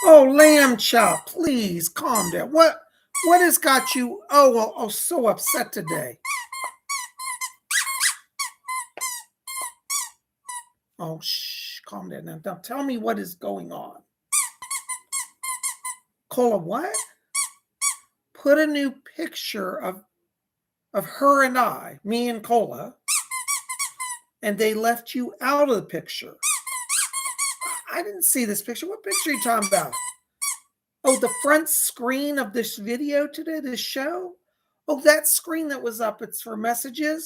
Oh, lamb chop, please calm down. What has got you so upset today? Oh, shh, calm down now. Now tell me what is going on. Cola, what? Put a new picture of her and I, me and Cola, and they left you out of the picture. I didn't see this picture. What picture are you talking about? Oh, the front screen of this video today, this show? Oh, that screen that was up, it's for messages?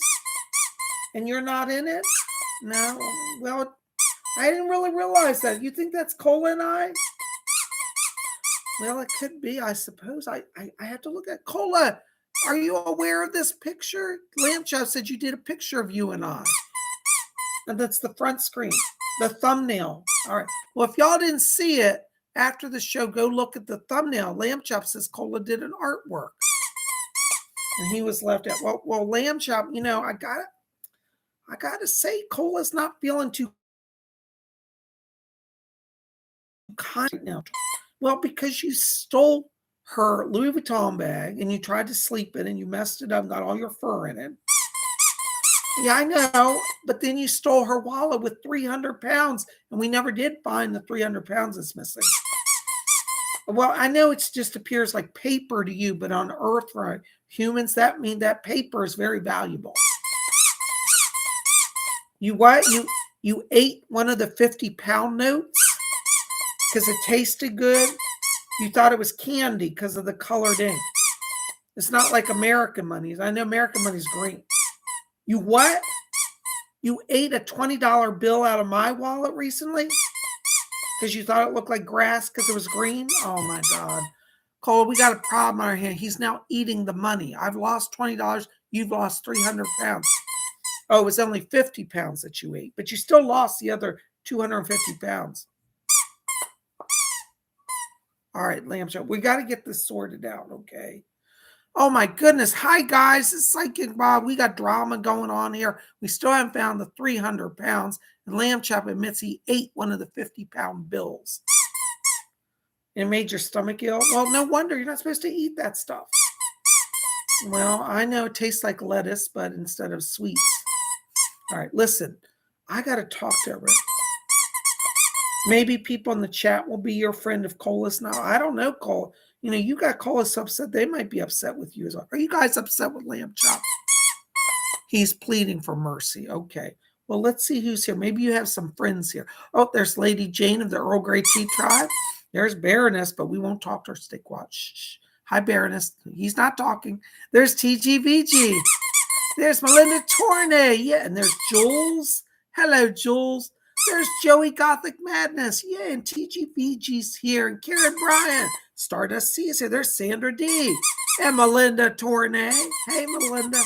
And you're not in it? No? Well, I didn't really realize that. You think that's Cola and I? Well, it could be, I suppose. I have to look at Cola. Are you aware of this picture? Lampshot said you did a picture of you and I. And that's the front screen, the thumbnail. All right. Well, if y'all didn't see it after the show, go look at the thumbnail. Lamb Chop says Cola did an artwork. And he was left out. Well, Lamb Chop, I gotta say, Cola's not feeling too kind right now. Well, because you stole her Louis Vuitton bag and you tried to sleep in it and you messed it up and got all your fur in it. Yeah, I know. But then you stole her wallet with 300 pounds and we never did find the 300 pounds that's missing. Well, I know it just appears like paper to you, but on Earth for humans, that means that paper is very valuable. You what? You ate one of the 50-pound notes because it tasted good? You thought it was candy because of the colored ink. It's not like American money. I know American money is green. You what? You ate a $20 bill out of my wallet recently? Because you thought it looked like grass because it was green? Oh, my God. Cole, we got a problem on our hand. He's now eating the money. I've lost $20. You've lost 300 pounds. Oh, it was only 50 pounds that you ate, but you still lost the other 250 pounds. All right, Lamb Chop, we got to get this sorted out, okay? Oh, my goodness. Hi, guys. It's Psychic Bob. We got drama going on here. We still haven't found the 300 pounds. And Lamb Chop admits he ate one of the 50-pound bills. It made your stomach ill? Well, no wonder. You're not supposed to eat that stuff. Well, I know it tastes like lettuce, but instead of sweets. All right, listen. I got to talk to everyone. Maybe people in the chat will be your friend if Cola's now. I don't know, Cola. You got Cola so upset. They might be upset with you as well. Are you guys upset with Lamb Chop? He's pleading for mercy. Okay. Well, let's see who's here. Maybe you have some friends here. Oh, there's Lady Jane of the Earl Grey Tea Tribe. There's Baroness, but we won't talk to her. Stay quiet. Shh. Hi, Baroness. He's not talking. There's TGVG. There's Melinda Tournay. Yeah, and there's Jules. Hello, Jules. There's Joey Gothic Madness. Yeah, and TGVG's here. And Karen Bryan. Stardust C is here. There's Sandra D. And Melinda Tournay. Hey, Melinda.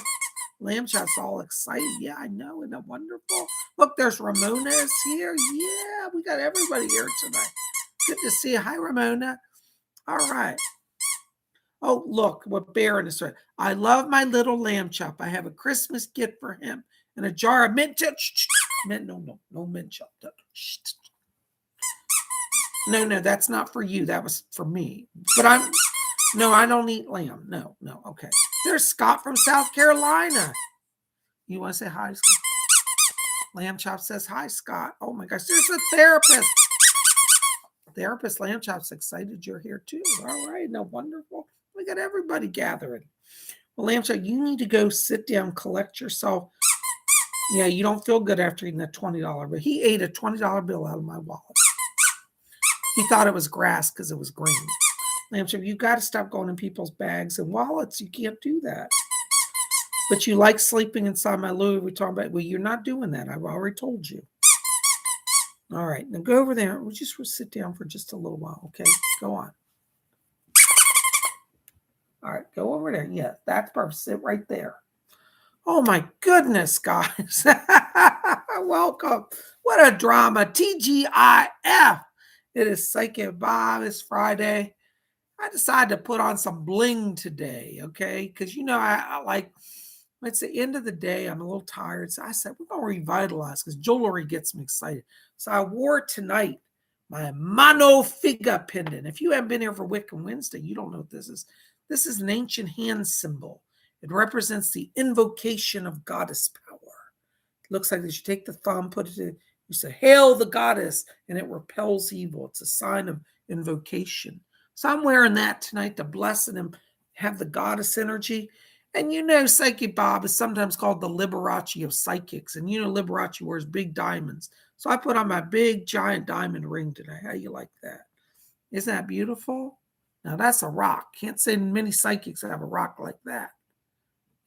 Lamb Chop's all excited. Yeah, I know. Isn't that wonderful? Look, there's Ramona is here. Yeah, we got everybody here tonight. Good to see you. Hi, Ramona. All right. Oh, look what Baroness said. I love my little Lamb Chop. I have a Christmas gift for him and a jar of mint chop. No mint chop. No, that's not for you. That was for me. But I don't eat lamb. No. Okay. There's Scott from South Carolina. You want to say hi, Scott? Lamb Chop says hi, Scott. Oh my gosh, there's a therapist. Therapist Lamb Chop's excited you're here too. All right, now wonderful. We got everybody gathering. Well, Lamb Chop, you need to go sit down, collect yourself. Yeah, you don't feel good after eating a $20 bill. He ate a $20 bill out of my wallet. He thought it was grass because it was green. Lamb Chop, you got to stop going in people's bags and wallets. You can't do that. But you like sleeping inside my Louis Vuitton bag. Well, you're not doing that. I've already told you. All right, now go over there. We'll just sit down for just a little while, okay? Go on. All right, go over there. Yes, that's perfect. Sit right there. Oh, my goodness, guys. Welcome. What a drama. TGIF. It is Psychic Bob. It's Friday. I decided to put on some bling today, okay? Because, I like, it's the end of the day. I'm a little tired. So I said, we're going to revitalize because jewelry gets me excited. So I wore tonight My mano figa pendant. If you haven't been here for Wiccan Wednesday, you don't know what this is. This is an ancient hand symbol. It represents the invocation of goddess power. It looks like this. You take the thumb, put it in, you say, "Hail the goddess," and it repels evil. It's a sign of invocation. So I'm wearing that tonight to bless and have the goddess energy. And you know, Psychic Bob is sometimes called the Liberace of psychics. And you know, Liberace wears big diamonds. So I put on my big giant diamond ring today. How you like that? Isn't that beautiful? Now that's a rock. Can't say many psychics have a rock like that.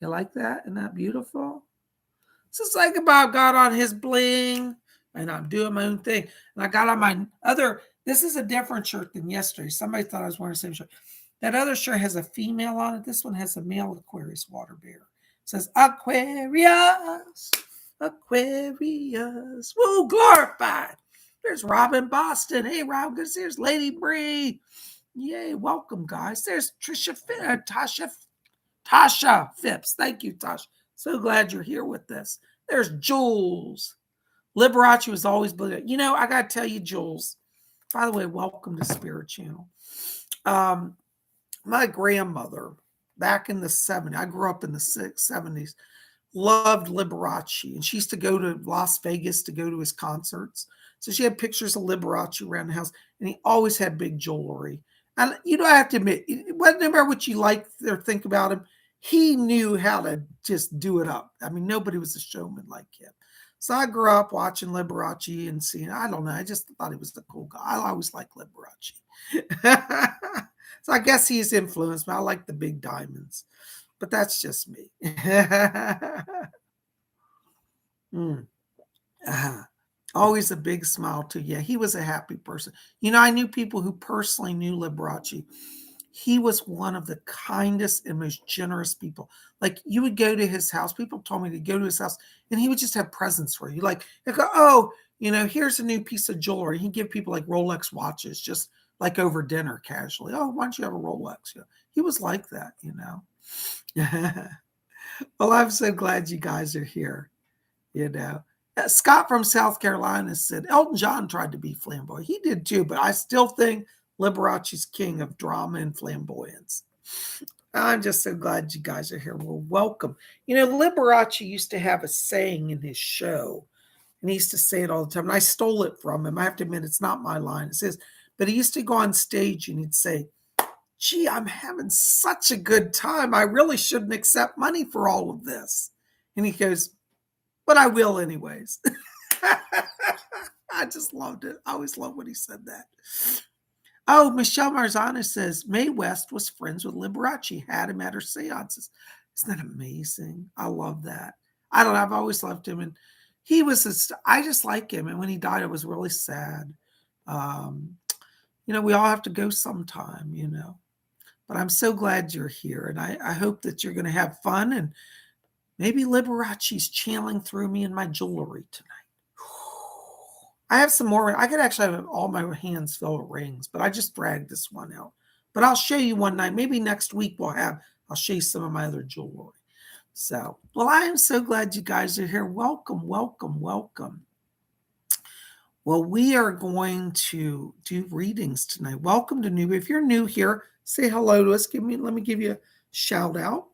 You like that? Isn't that beautiful? So Psychic Bob got on his bling, and I'm doing my own thing. And I got on my other, this is a different shirt than yesterday. Somebody thought I was wearing the same shirt. That other shirt has a female on it. This one has a male Aquarius water bear. It says Aquarius, Aquarius. Woo, glorified. There's Robin Boston. Hey, Rob, good to see you. There's Lady Bree. Yay, welcome, guys. There's Tasha Phipps. Thank you, Tasha. So glad you're here with us. There's Jules. Liberace was always brilliant. You know, I got to tell you, Jules, by the way, welcome to Spirit Channel. My grandmother, back in the 70s, I grew up in the 70s, loved Liberace. And she used to go to Las Vegas to go to his concerts. So she had pictures of Liberace around the house. And he always had big jewelry. And, you know, I have to admit, no matter what you like or think about him, he knew how to just do it up. I mean, nobody was a showman like him. So I grew up watching Liberace and seeing, I don't know, I just thought he was the cool guy. I always liked Liberace. So I guess he's influenced me. I like the big diamonds, but that's just me. Always a big smile too. Yeah, he was a happy person. You know, I knew people who personally knew Liberace. He was one of the kindest and most generous people. Like you would go to his house. People told me to go to his house and he would just have presents for you. Like, go, oh, you know, here's a new piece of jewelry. He'd give people like Rolex watches, just like over dinner casually. Oh, why don't you have a Rolex? You know, he was like that, you know. Well, I'm so glad you guys are here, you know. Scott from South Carolina said, Elton John tried to be flamboyant. He did too, but I still think Liberace's king of drama and flamboyance. I'm just so glad you guys are here. Well, welcome. You know, Liberace used to have a saying in his show, and he used to say it all the time. And I stole it from him. I have to admit, it's not my line. It says, but he used to go on stage and he'd say, gee, I'm having such a good time. I really shouldn't accept money for all of this. And he goes, but I will anyways. I just loved it. I always loved when he said that. Oh, Michelle Marzana says Mae West was friends with Liberace, had him at her seances. Isn't that amazing? I love that. I don't know. I've always loved him. And he was, I just like him. And when he died, I was really sad. You know, we all have to go sometime, you know. But I'm so glad you're here. And I hope that you're going to have fun. And maybe Liberace's channeling through me in my jewelry tonight. I have some more. I could actually have all my hands filled with rings, but I just dragged this one out. But I'll show you one night. Maybe next week I'll show you some of my other jewelry. So, well, I am so glad you guys are here. Welcome, welcome, welcome. Well, we are going to do readings tonight. Welcome to new. If you're new here, say hello to us. Let me give you a shout out.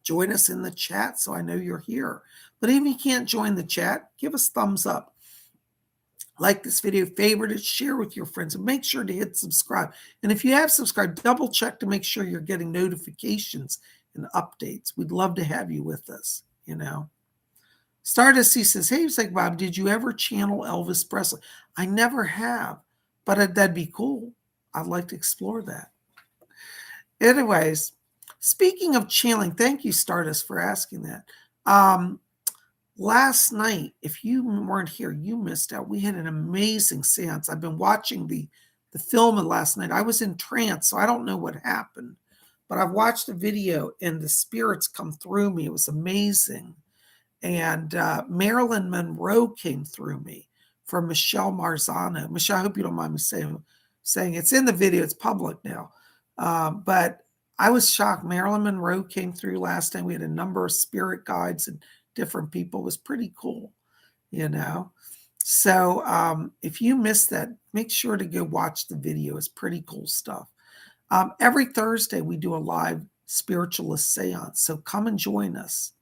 Join us in the chat so I know you're here. But even if you can't join the chat, give us thumbs up. Like this video, favorite it, share with your friends, and make sure to hit subscribe. And if you have subscribed, double check to make sure you're getting notifications and updates. We'd love to have you with us, you know. Stardust C says, hey, Psychic Bob, did you ever channel Elvis Presley? I never have, but that'd be cool. I'd like to explore that. Anyways, speaking of channeling, thank you, Stardust, for asking that. Last night, if you weren't here, you missed out. We had an amazing seance. I've been watching the film of last night. I was in trance, so I don't know what happened. But I've watched the video, and the spirits come through me. It was amazing. And Marilyn Monroe came through me from Michelle Marzano. Michelle, I hope you don't mind me saying it's in the video. It's public now. But I was shocked. Marilyn Monroe came through last time. We had a number of spirit guides and different people. It was pretty cool, you know. So if you missed that, make sure to go watch the video. It's pretty cool stuff. Every Thursday, we do a live spiritualist seance. So come and join us.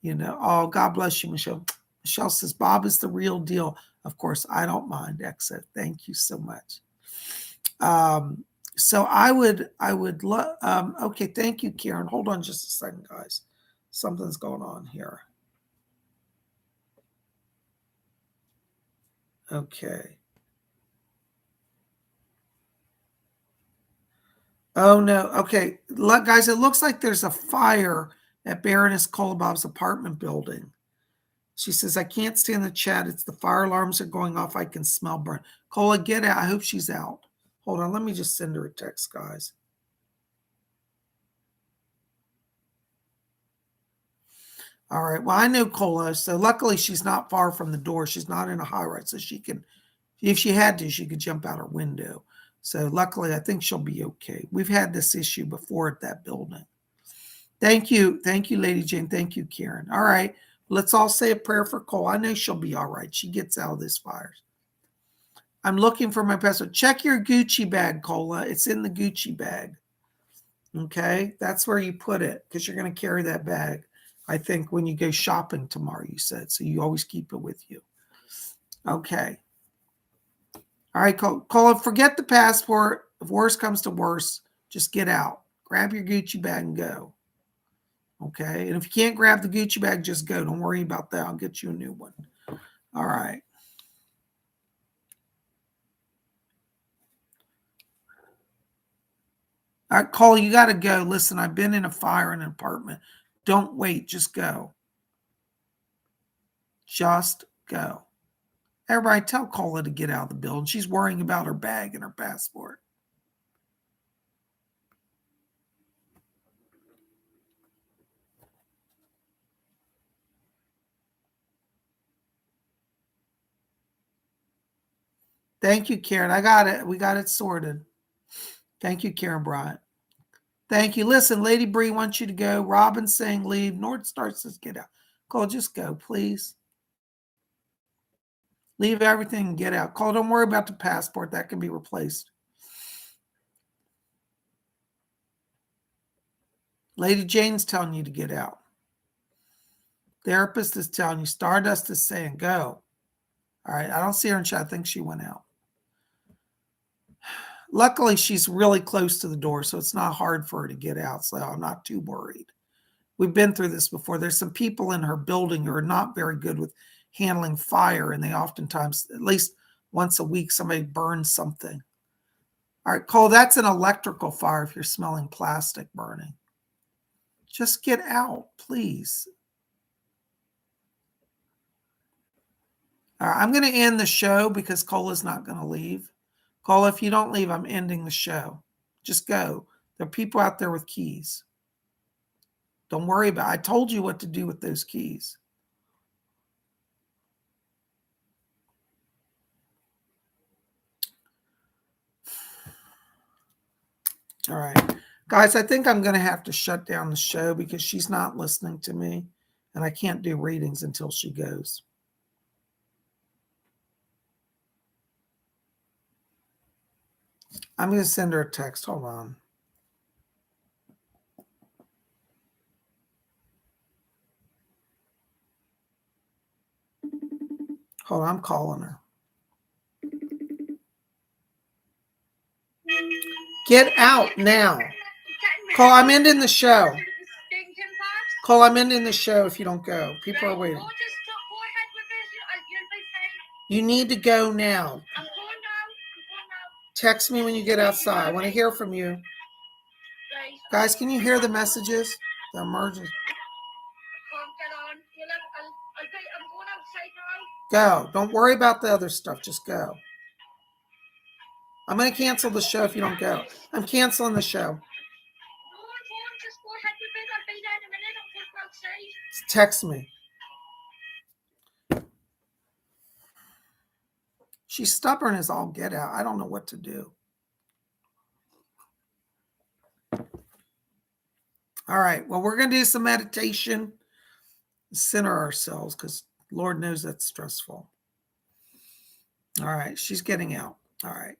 Oh, God bless you, Michelle. Michelle says, Bob is the real deal. Of course, I don't mind, Exit. Thank you so much. So I would love, okay, thank you, Karen. Hold on just a second, guys. Something's going on here. Okay. Oh, no. Okay. Look, guys, it looks like there's a fire at Baroness Kolobov's apartment building. She says, I can't stand the chat. It's the fire alarms are going off. I can smell burn. Cola, get out. I hope she's out. Hold on. Let me just send her a text, guys. All right. Well, I know Cola. So luckily she's not far from the door. She's not in a high rise. So she can, if she had to, she could jump out her window. So luckily, I think she'll be okay. We've had this issue before at that building. Thank you. Thank you, Lady Jane. Thank you, Karen. All right. Let's all say a prayer for Cole. I know she'll be all right. She gets out of this fire. I'm looking for my password. Check your Gucci bag, Cola. It's in the Gucci bag. Okay. That's where you put it because you're going to carry that bag. I think when you go shopping tomorrow, you said. So you always keep it with you. Okay. All right, Cola, forget the passport. If worse comes to worse, just get out. Grab your Gucci bag and go. Okay. And if you can't grab the Gucci bag, just go. Don't worry about that. I'll get you a new one. All right. All right, Cole, you got to go. Listen, I've been in a fire in an apartment. Don't wait. Just go. Just go. Everybody tell Cola to get out of the building. She's worrying about her bag and her passport. Thank you, Karen. I got it. We got it sorted. Thank you, Karen Bryant. Thank you. Listen, Lady Bree wants you to go. Robin's saying leave. North Star says get out. Cole, just go, please. Leave everything and get out. Cole, don't worry about the passport. That can be replaced. Lady Jane's telling you to get out. Therapist is telling you. Stardust is saying go. All right. I don't see her in chat. I think she went out. Luckily, she's really close to the door, so it's not hard for her to get out. So I'm not too worried. We've been through this before. There's some people in her building who are not very good with handling fire, and they oftentimes, at least once a week, somebody burns something. All right, Cole, that's an electrical fire if you're smelling plastic burning. Just get out, please. All right, I'm going to end the show because Cola's not going to leave. Cola, if you don't leave, I'm ending the show. Just go. There are people out there with keys. Don't worry about it. I told you what to do with those keys. All right. Guys, I think I'm going to have to shut down the show because she's not listening to me, and I can't do readings until she goes. I'm going to send her a text. Hold on. Hold on. I'm calling her. Get out now. Cole, I'm ending the show. Cole, I'm ending the show if you don't go. People are waiting. You need to go now. Text me when you get outside. I want to hear from you. Guys, can you hear the messages? The emergency. Go. Don't worry about the other stuff. Just go. I'm going to cancel the show if you don't go. I'm canceling the show. Text me. She's stubborn as all get out. I don't know what to do. All right. Well, we're going to do some meditation, center ourselves because Lord knows that's stressful. All right, she's getting out. All right.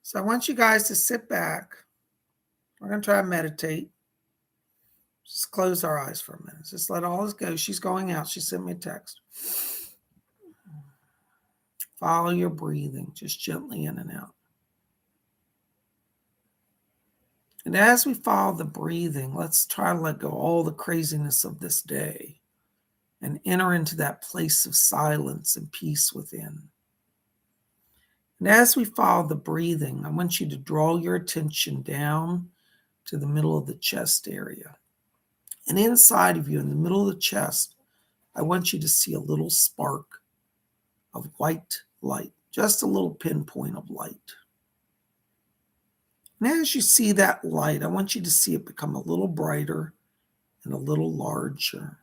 So I want you guys to sit back. We're going to try to meditate. Just close our eyes for a minute. Just let all this go. She's going out. She sent me a text. Follow your breathing, just gently in and out. And as we follow the breathing, let's try to let go all the craziness of this day and enter into that place of silence and peace within. And as we follow the breathing, I want you to draw your attention down to the middle of the chest area. And inside of you, in the middle of the chest, I want you to see a little spark of white light, just a little pinpoint of light. And as you see that light, I want you to see it become a little brighter and a little larger.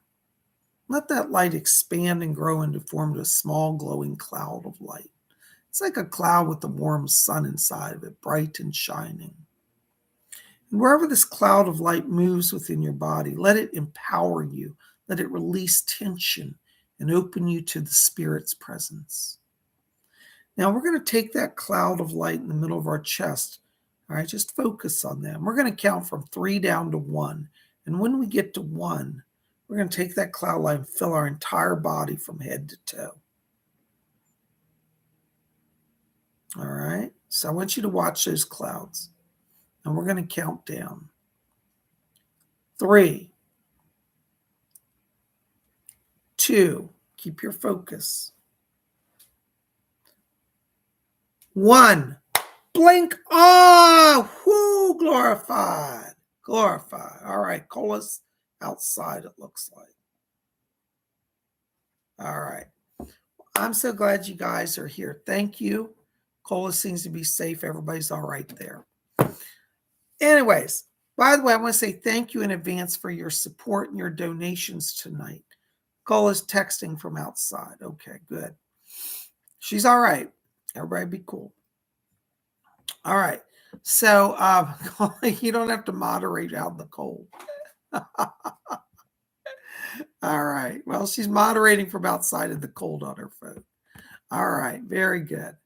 Let that light expand and grow into form a small glowing cloud of light. It's like a cloud with the warm sun inside of it, bright and shining. And wherever this cloud of light moves within your body, let it empower you. Let it release tension and open you to the Spirit's presence. Now we're going to take that cloud of light in the middle of our chest. All right, just focus on that. We're going to count from 3 down to 1. And when we get to 1, we're going to take that cloud light and fill our entire body from head to toe. All right, so I want you to watch those clouds. And we're going to count down. 3, 2, keep your focus. 1. Blink. Oh, whoo, glorified. Glorified. All right, Cola's outside, it looks like. All right. I'm so glad you guys are here. Thank you. Cola seems to be safe. Everybody's all right there. Anyways, by the way, I want to say thank you in advance for your support and your donations tonight. Cola's texting from outside. Okay, good. She's all right. Everybody be cool. All right. So you don't have to moderate out in the cold. All right. Well, she's moderating from outside in the cold on her phone. All right. Very good.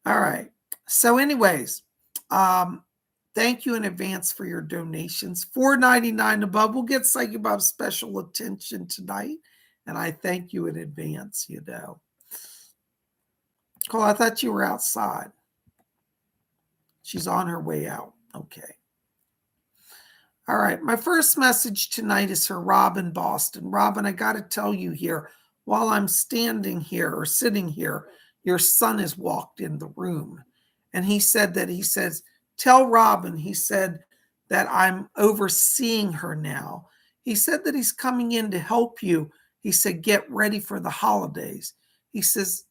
All right. So anyways, thank you in advance for your donations. $4.99 above. We'll get PsychicBob special attention tonight. And I thank you in advance, you know. Cole, I thought you were outside. She's on her way out. Okay. All right. My first message tonight is for Robin Boston. Robin, I got to tell you here, while I'm standing here or sitting here, your son has walked in the room. And he says, tell Robin, he said, that I'm overseeing her now. He said that he's coming in to help you. He said, get ready for the holidays. He says,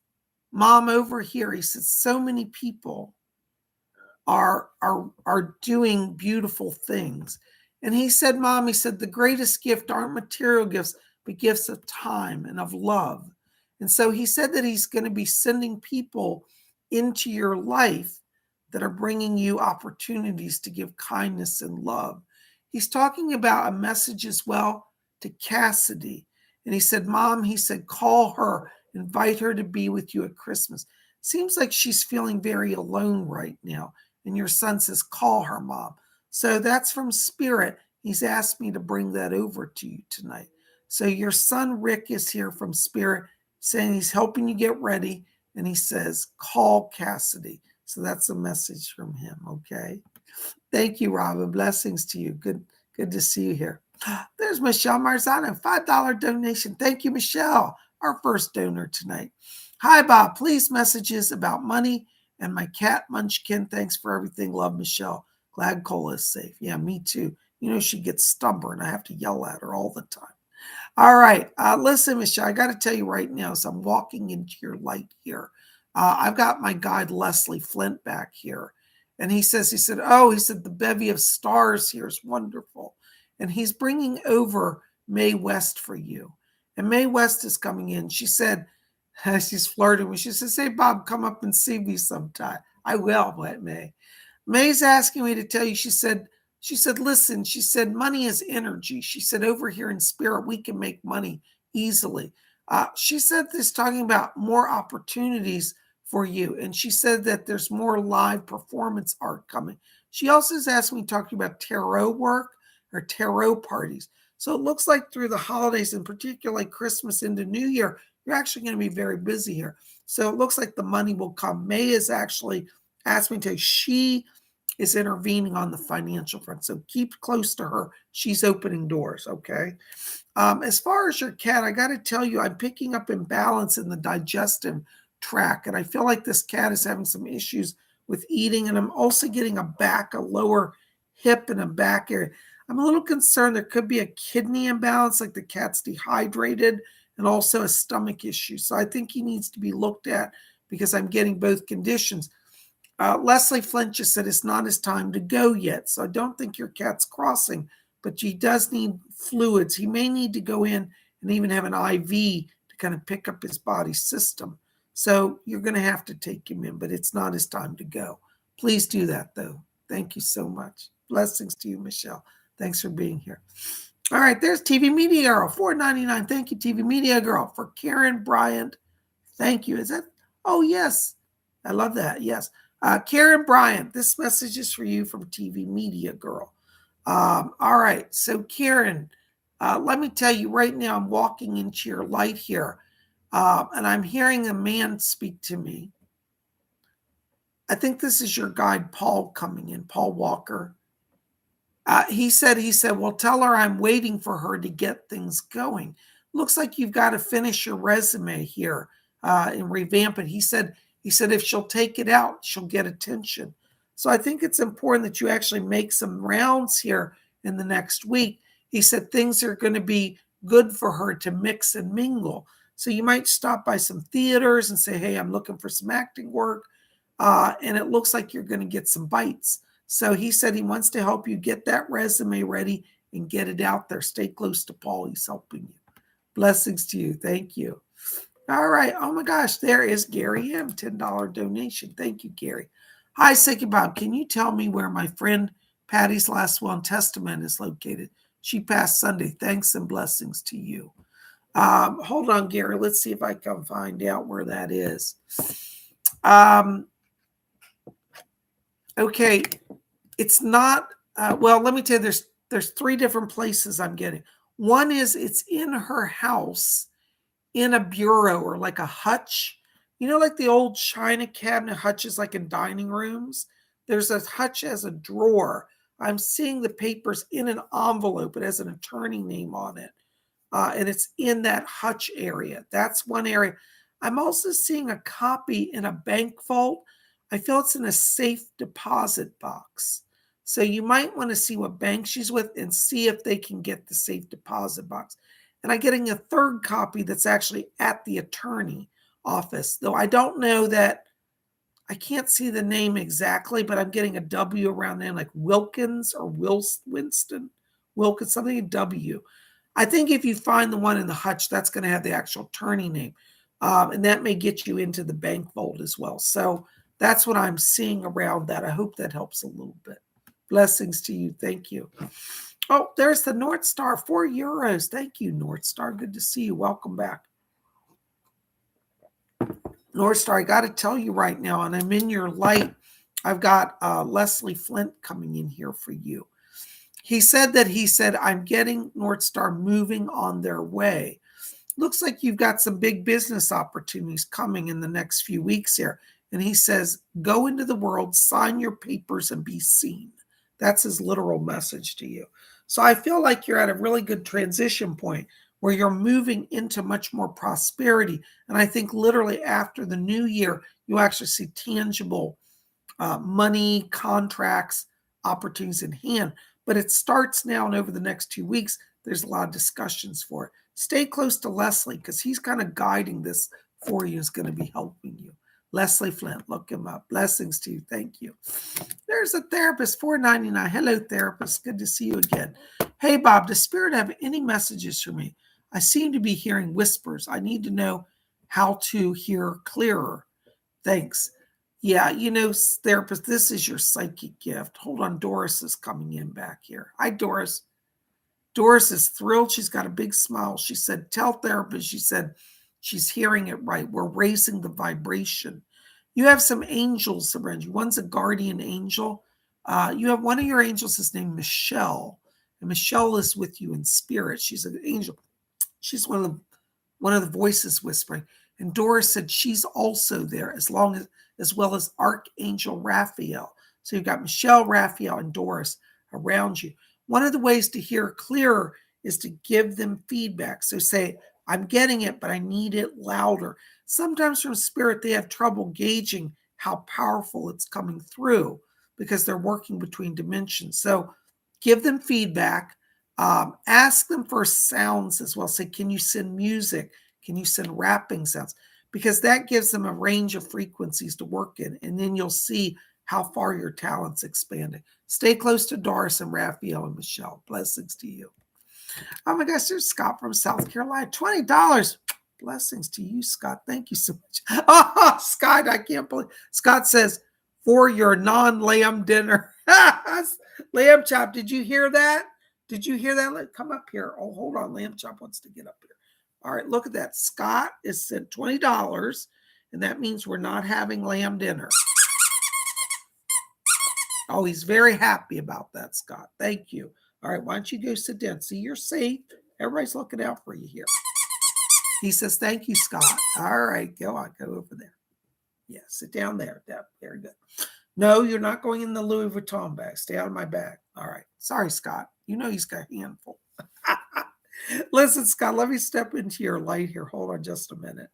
Mom, over here, he said, so many people are doing beautiful things. And he said, Mom, he said, the greatest gift aren't material gifts, but gifts of time and of love. And so he said that he's going to be sending people into your life that are bringing you opportunities to give kindness and love. He's talking about a message as well to Cassidy. And he said, Mom, he said, call her, invite her to be with you at Christmas. Seems like she's feeling very alone right now. And your son says, call her, Mom. So that's from Spirit. He's asked me to bring that over to you tonight. So your son, Rick, is here from Spirit saying he's helping you get ready. And he says, call Cassidy. So that's a message from him. Okay. Thank you, Robin. Blessings to you. Good to see you here. There's Michelle Marzano, $5 donation. Thank you, Michelle, our first donor tonight. Hi, Bob. Please messages about money and my cat Munchkin. Thanks for everything. Love, Michelle. Glad Cola is safe. Yeah, me too. You know, she gets stubborn. I have to yell at her all the time. All right. Listen, Michelle, I got to tell you right now, as I'm walking into your light here, I've got my guide, Leslie Flint, back here. And he said, the bevy of stars here is wonderful. And he's bringing over Mae West for you. And Mae West is coming in. She said, she's flirting with me. She says, hey, Bob, come up and see me sometime. I will, Mae. Mae's asking me to tell you, she said, listen, she said, money is energy. She said, over here in Spirit, we can make money easily. She said this talking about more opportunities for you. And she said that there's more live performance art coming. She also has asked me talking about tarot work or tarot parties. So it looks like through the holidays, and particularly Christmas into New Year, you're actually going to be very busy here. So it looks like the money will come. May is actually asked me to, she is intervening on the financial front. So keep close to her. She's opening doors, okay? As far as your cat, I got to tell you, I'm picking up imbalance in the digestive tract. And I feel like this cat is having some issues with eating. And I'm also getting a lower hip and a back area. I'm a little concerned there could be a kidney imbalance, like the cat's dehydrated, and also a stomach issue. So I think he needs to be looked at because I'm getting both conditions. Leslie Flint just said it's not his time to go yet. So I don't think your cat's crossing, but he does need fluids. He may need to go in and even have an IV to kind of pick up his body system. So you're going to have to take him in, but it's not his time to go. Please do that, though. Thank you so much. Blessings to you, Michelle. Thanks for being here. All right, there's TV Media Girl, $4.99. Thank you, TV Media Girl. For Karen Bryant, thank you. Is that? Oh, yes. I love that. Yes. Karen Bryant, this message is for you from TV Media Girl. All right. So, Karen, let me tell you right now, I'm walking into your light here, and I'm hearing a man speak to me. I think this is your guide, Paul, coming in, Paul Walker. He said, well, tell her I'm waiting for her to get things going. Looks like you've got to finish your resume here and revamp it. He said, if she'll take it out, she'll get attention. So I think it's important that you actually make some rounds here in the next week. He said things are going to be good for her to mix and mingle. So you might stop by some theaters and say, hey, I'm looking for some acting work. And it looks like you're going to get some bites. So he said he wants to help you get that resume ready and get it out there. Stay close to Paul. He's helping you. Blessings to you. Thank you. All right. Oh my gosh, there is Gary M. $10 donation. Thank you, Gary. Hi, Psychic Bob. Can you tell me where my friend Patty's last will and testament is located? She passed Sunday. Thanks and blessings to you. Hold on, Gary. Let's see if I can find out where that is. Okay. It's not, well, let me tell you, there's three different places I'm getting. One is it's in her house, in a bureau or like a hutch. You know, like the old china cabinet hutches like in dining rooms? There's a hutch as a drawer. I'm seeing the papers in an envelope. It has an attorney name on it. And it's in that hutch area. That's one area. I'm also seeing a copy in a bank vault. I feel it's in a safe deposit box. So you might want to see what bank she's with and see if they can get the safe deposit box. And I'm getting a third copy that's actually at the attorney office, though I don't know that, I can't see the name exactly, but I'm getting a W around there, like Wilkins or Winston, Wilkins, something W. I think if you find the one in the hutch, that's going to have the actual attorney name. And that may get you into the bank vault as well. So that's what I'm seeing around that. I hope that helps a little bit. Blessings to you. Thank you. Oh, there's the North Star, €4. Thank you, North Star. Good to see you. Welcome back. North Star, I got to tell you right now, and I'm in your light, I've got Leslie Flint coming in here for you. He said, I'm getting North Star moving on their way. Looks like you've got some big business opportunities coming in the next few weeks here. And he says, go into the world, sign your papers, and be seen. That's his literal message to you. So I feel like you're at a really good transition point where you're moving into much more prosperity. And I think literally after the new year, you actually see tangible money, contracts, opportunities in hand. But it starts now, and over the next 2 weeks, there's a lot of discussions for it. Stay close to Leslie because he's kind of guiding this for you, is going to be helping you. Leslie Flint, look him up. Blessings to you. Thank you. There's a therapist, $4.99. Hello, therapist. Good to see you again. Hey, Bob, does Spirit have any messages for me? I seem to be hearing whispers. I need to know how to hear clearer. Thanks. Yeah, therapist, this is your psychic gift. Hold on, Doris is coming in back here. Hi, Doris. Doris is thrilled. She's got a big smile. She said, tell therapist, she said, she's hearing it right. We're raising the vibration. You have some angels around you. One's a guardian angel. You have one of your angels is named Michelle. And Michelle is with you in spirit. She's an angel. She's one of the voices whispering. And Doris said she's also there as well as Archangel Raphael. So you've got Michelle, Raphael, and Doris around you. One of the ways to hear clearer is to give them feedback. So say, I'm getting it, but I need it louder. Sometimes from spirit, they have trouble gauging how powerful it's coming through because they're working between dimensions. So give them feedback. Ask them for sounds as well. Say, can you send music? Can you send rapping sounds? Because that gives them a range of frequencies to work in. And then you'll see how far your talent's expanding. Stay close to Doris and Raphael and Michelle. Blessings to you. Oh my gosh, there's Scott from South Carolina. $20. Blessings to you, Scott. Thank you so much. Oh, Scott, I can't believe. Scott says, for your non-lamb dinner. Lamb chop, did you hear that? Did you hear that? Come up here. Oh, hold on. Lamb chop wants to get up here. All right, look at that. Scott is sent $20, and that means we're not having lamb dinner. Oh, he's very happy about that, Scott. Thank you. All right, why don't you go sit down? See, you're safe. Everybody's looking out for you here. He says, thank you, Scott. All right, go on. Go over there. Yeah, sit down there. Yeah, very good. No, you're not going in the Louis Vuitton bag. Stay out of my bag. All right. Sorry, Scott. You know he's got a handful. Listen, Scott, let me step into your light here. Hold on just a minute.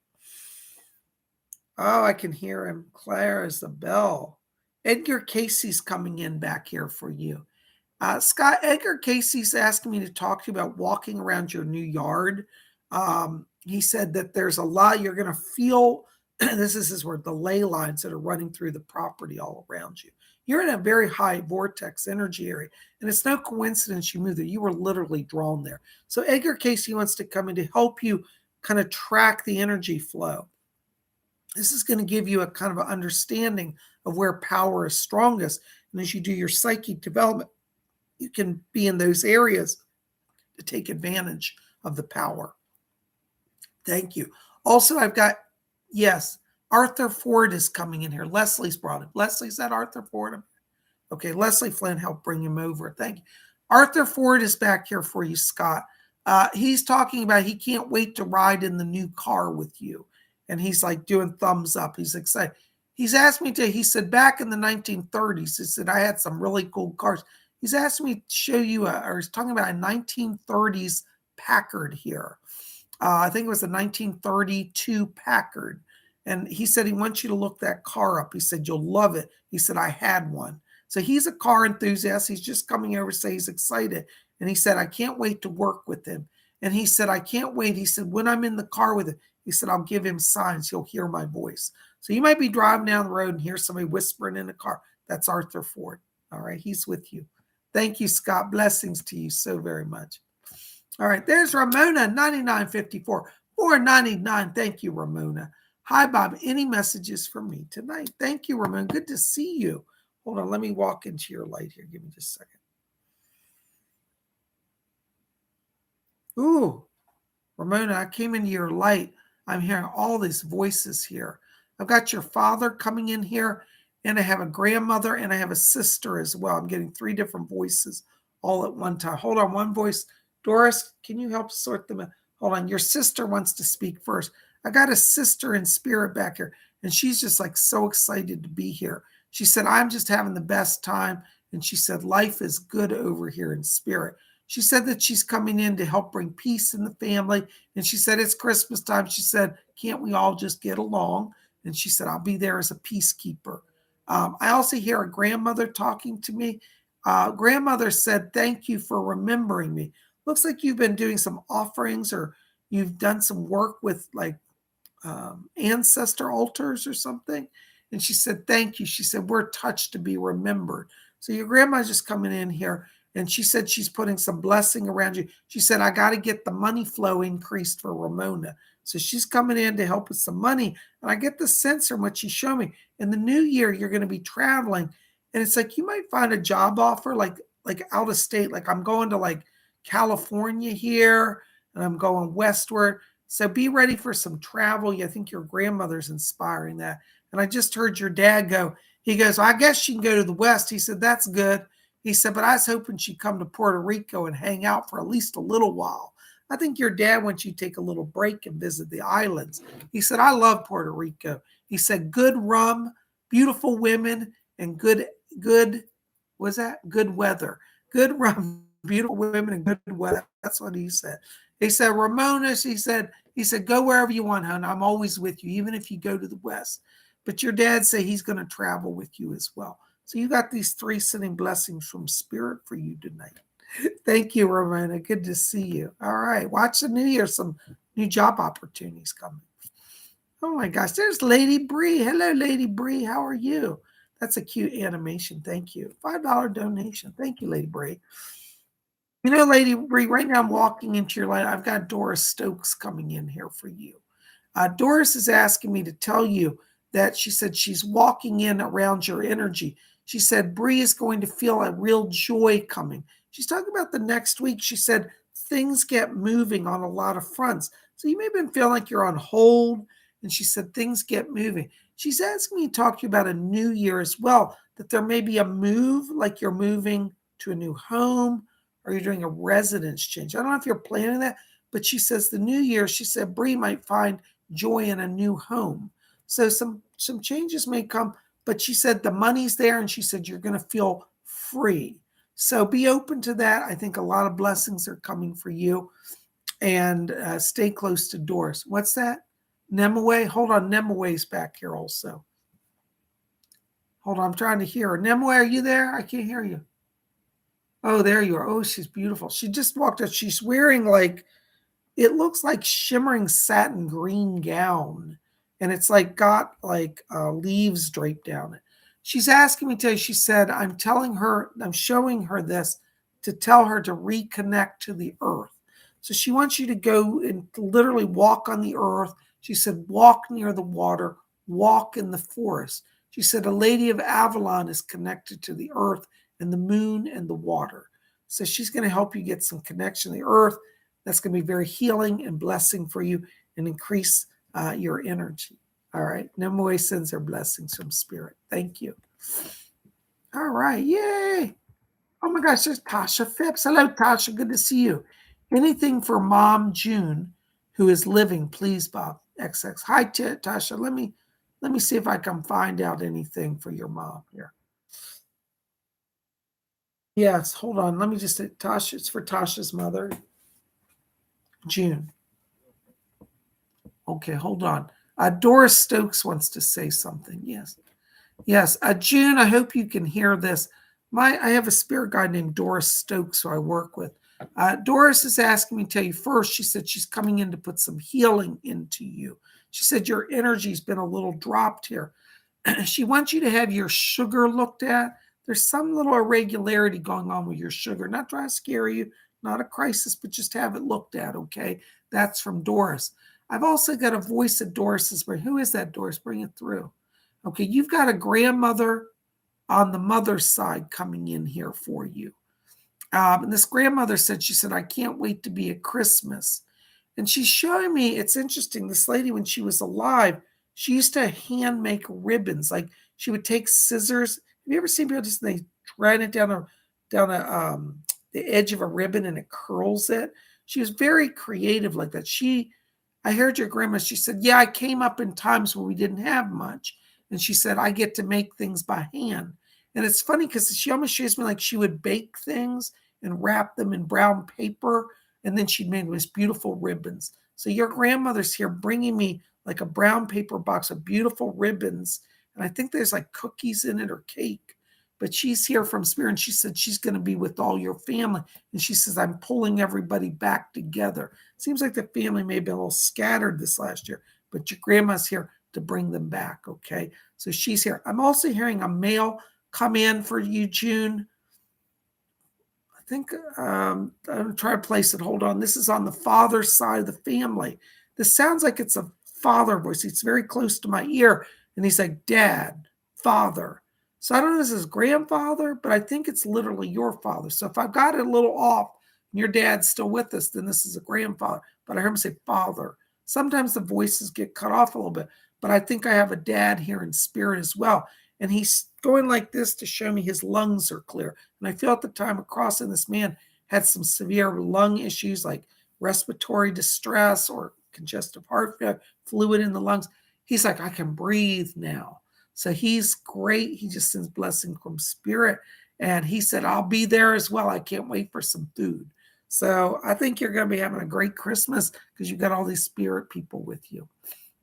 Oh, I can hear him. Claire is the bell. Edgar Casey's coming in back here for you. Scott, Edgar Casey's asking me to talk to you about walking around your new yard. He said that there's a lot you're going to feel. This is his word, the ley lines that are running through the property all around you. You're in a very high vortex energy area, and it's no coincidence you moved there. You were literally drawn there. So Edgar Casey wants to come in to help you kind of track the energy flow. This is going to give you a kind of an understanding of where power is strongest. And as you do your psychic development, you can be in those areas to take advantage of the power. Thank you. Also, I've got, yes, Arthur Ford is coming in here. Leslie's brought him. Leslie, is that Arthur Ford? Okay, Leslie Flynn helped bring him over. Thank you. Arthur Ford is back here for you, Scott. He's talking about he can't wait to ride in the new car with you. And he's like doing thumbs up. He's excited. He's asked me to, he said, back in the 1930s, he said, I had some really cool cars. He's asked me to show you, or he's talking about a 1930s Packard here. I think it was a 1932 Packard. And he said he wants you to look that car up. He said, you'll love it. He said, I had one. So he's a car enthusiast. He's just coming over to say he's excited. And he said, I can't wait to work with him. And he said, I can't wait. He said, when I'm in the car with him, he said, I'll give him signs. He'll hear my voice. So you might be driving down the road and hear somebody whispering in the car. That's Arthur Ford. All right. He's with you. Thank you, Scott. Blessings to you so very much. All right. There's Ramona, 9954, 499. Thank you, Ramona. Hi, Bob. Any messages for me tonight? Thank you, Ramona. Good to see you. Hold on. Let me walk into your light here. Give me just a second. Ooh, Ramona, I came into your light. I'm hearing all these voices here. I've got your father coming in here, and I have a grandmother, and I have a sister as well. I'm getting 3 different voices all at one time. Hold on, one voice. Doris, can you help sort them out? Hold on, your sister wants to speak first. I got a sister in spirit back here, and she's just like so excited to be here. She said, I'm just having the best time, and she said, life is good over here in spirit. She said that she's coming in to help bring peace in the family. And she said, it's Christmas time. She said, can't we all just get along? And she said, I'll be there as a peacekeeper. I also hear a grandmother talking to me. Grandmother said, thank you for remembering me. Looks like you've been doing some offerings or you've done some work with like ancestor altars or something. And she said, thank you. She said, we're touched to be remembered. So your grandma's just coming in here. And she said she's putting some blessing around you. She said, I got to get the money flow increased for Ramona. So she's coming in to help with some money. And I get the sense from what she showed me. In the new year, you're going to be traveling. And it's like you might find a job offer like out of state. Like I'm going to like California here, and I'm going westward. So be ready for some travel. I think your grandmother's inspiring that. And I just heard your dad go, he goes, well, I guess she can go to the west. He said, that's good. He said, but I was hoping she'd come to Puerto Rico and hang out for at least a little while. I think your dad wants you to take a little break and visit the islands. He said, I love Puerto Rico. He said, good rum, beautiful women, and good, was that? Good weather. Good rum, beautiful women, and good weather. That's what he said. He said, Ramonas, he said, go wherever you want, hon. I'm always with you, even if you go to the west. But your dad said he's going to travel with you as well. So you got these three sending blessings from spirit for you tonight. Thank you, Ramona. Good to see you. All right. Watch the new year. Some new job opportunities coming. Oh my gosh. There's Lady Bree. Hello, Lady Bree. How are you? That's a cute animation. Thank you. $5 donation. Thank you, Lady Bree. You know, Lady Bree, right now I'm walking into your light. I've got Doris Stokes coming in here for you. Doris is asking me to tell you that she said she's walking in around your energy. She said Bree is going to feel a real joy coming. She's talking about the next week. She said things get moving on a lot of fronts. So you may have been feeling like you're on hold. And she said things get moving. She's asking me to talk to you about a new year as well, that there may be a move, like you're moving to a new home or you're doing a residence change. I don't know if you're planning that, but she says the new year, she said Bree might find joy in a new home. So some changes may come, but she said the money's there and she said you're going to feel free. So be open to that. I think a lot of blessings are coming for you, and stay close to Doris. What's that? Nemue? Hold on. Nemue's back here also. Hold on. I'm trying to hear her. Nemue, are you there? I can't hear you. Oh, there you are. Oh, she's beautiful. She just walked up. She's wearing it looks like shimmering satin green gown. And it's got leaves draped down it. She's asking me today, she said, I'm showing her this to tell her to reconnect to the earth. So she wants you to go and literally walk on the earth. She said, walk near the water, walk in the forest. She said, a lady of Avalon is connected to the earth and the moon and the water. So she's going to help you get some connection to the earth. That's going to be very healing and blessing for you and increase your energy. All right. Nemue sends her blessings from spirit. Thank you. All right. Yay. Oh my gosh, there's Tasha Phipps. Hello, Tasha. Good to see you. Anything for Mom June, who is living, please, Bob. XX. Hi, Tasha. Let me see if I can find out anything for your mom here. Yes, hold on. Let me just say Tasha. It's for Tasha's mother, June. Okay, hold on. Doris Stokes wants to say something. Yes. Yes. June, I hope you can hear this. I have a spirit guide named Doris Stokes who I work with. Doris is asking me to tell you first, she said she's coming in to put some healing into you. She said your energy's been a little dropped here. She wants you to have your sugar looked at. There's some little irregularity going on with your sugar. Not trying to scare you, not a crisis, but just have it looked at, okay? That's from Doris. I've also got a voice at Doris's brain. Who is that, Doris? Bring it through. Okay, you've got a grandmother on the mother's side coming in here for you. And this grandmother said, she said, I can't wait to be at Christmas. And she's showing me, it's interesting, this lady, when she was alive, she used to hand make ribbons. Like she would take scissors. Have you ever seen people just, they thread it down the edge of a ribbon and it curls it? She was very creative like that. I heard your grandma, she said, yeah, I came up in times when we didn't have much. And she said, I get to make things by hand. And it's funny because she almost shows me like she would bake things and wrap them in brown paper. And then she'd make these beautiful ribbons. So your grandmother's here bringing me like a brown paper box of beautiful ribbons. And I think there's like cookies in it or cake. But she's here from Spirit. And she said she's going to be with all your family. And she says, I'm pulling everybody back together. Seems like the family may have been a little scattered this last year. But your grandma's here to bring them back, okay? So she's here. I'm also hearing a male come in for you, June. I think I'm trying to place it. Hold on. This is on the father's side of the family. This sounds like it's a father voice. It's very close to my ear. And he's like, Dad, father. So I don't know if this is grandfather, but I think it's literally your father. So if I've got it a little off, and your dad's still with us, then this is a grandfather. But I heard him say father. Sometimes the voices get cut off a little bit, but I think I have a dad here in spirit as well. And he's going like this to show me his lungs are clear. And I feel at the time of crossing, this man had some severe lung issues like respiratory distress or congestive heart failure, fluid in the lungs. He's like, I can breathe now. So he's great. He just sends blessing from spirit. And he said, I'll be there as well. I can't wait for some food. So I think you're going to be having a great Christmas because you've got all these spirit people with you.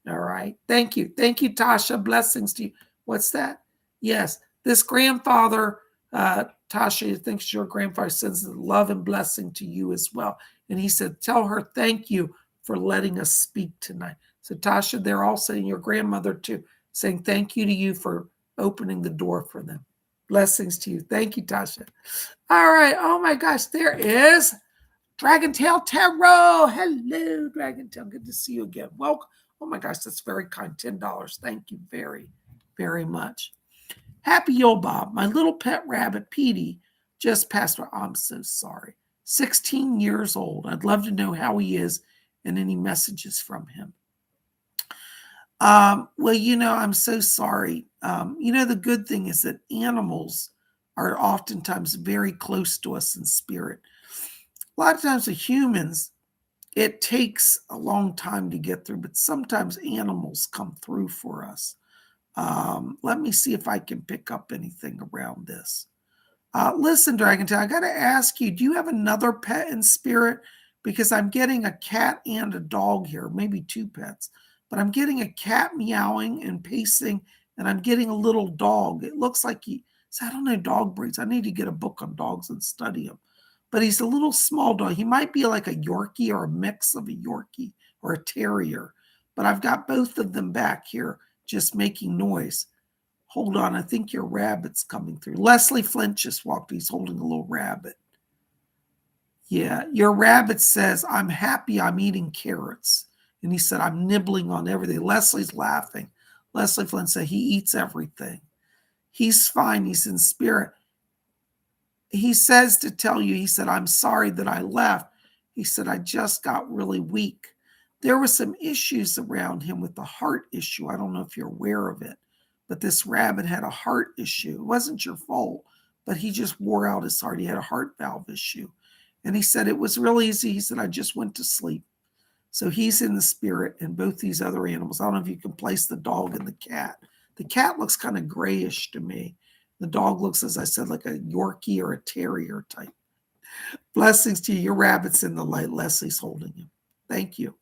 All right. Thank you. Thank you, Tasha. Blessings to you. What's that? Yes. This grandfather, Tasha thinks your grandfather sends love and blessing to you as well. And he said, tell her thank you for letting us speak tonight. So Tasha, they're all saying your grandmother too, saying thank you to you for opening the door for them. Blessings to you. Thank you, Tasha. All right. Oh my gosh, there is Dragon Tail Tarot. Hello, Dragon Tail. Good to see you again. Welcome. Oh my gosh, that's very kind. $10. Thank you very, very much. Happy Yule Bob. My little pet rabbit, Petey, just passed away. I'm so sorry. 16 years old. I'd love to know how he is and any messages from him. Well, I'm so sorry. The good thing is that animals are oftentimes very close to us in spirit. A lot of times with humans, it takes a long time to get through, but sometimes animals come through for us. Let me see if I can pick up anything around this. Listen, Dragon Tail, I got to ask you, do you have another pet in spirit? Because I'm getting a cat and a dog here, maybe two pets. But I'm getting a cat meowing and pacing, and I'm getting a little dog. It looks like I don't know dog breeds. I need to get a book on dogs and study them. But he's a little small dog. He might be like a Yorkie or a mix of a Yorkie or a Terrier. But I've got both of them back here just making noise. Hold on, I think your rabbit's coming through. Leslie Flint just walked. He's holding a little rabbit. Yeah, your rabbit says, I'm happy I'm eating carrots. And he said, I'm nibbling on everything. Leslie's laughing. Leslie Flint said, he eats everything. He's fine. He's in spirit. He says to tell you, he said, I'm sorry that I left. He said, I just got really weak. There were some issues around him with the heart issue. I don't know if you're aware of it, but this rabbit had a heart issue. It wasn't your fault, but he just wore out his heart. He had a heart valve issue. And he said, it was real easy. He said, I just went to sleep. So he's in the spirit, and both these other animals. I don't know if you can place the dog and the cat. The cat looks kind of grayish to me. The dog looks, as I said, like a Yorkie or a Terrier type. Blessings to you. Your rabbit's in the light. Leslie's holding him. Thank you.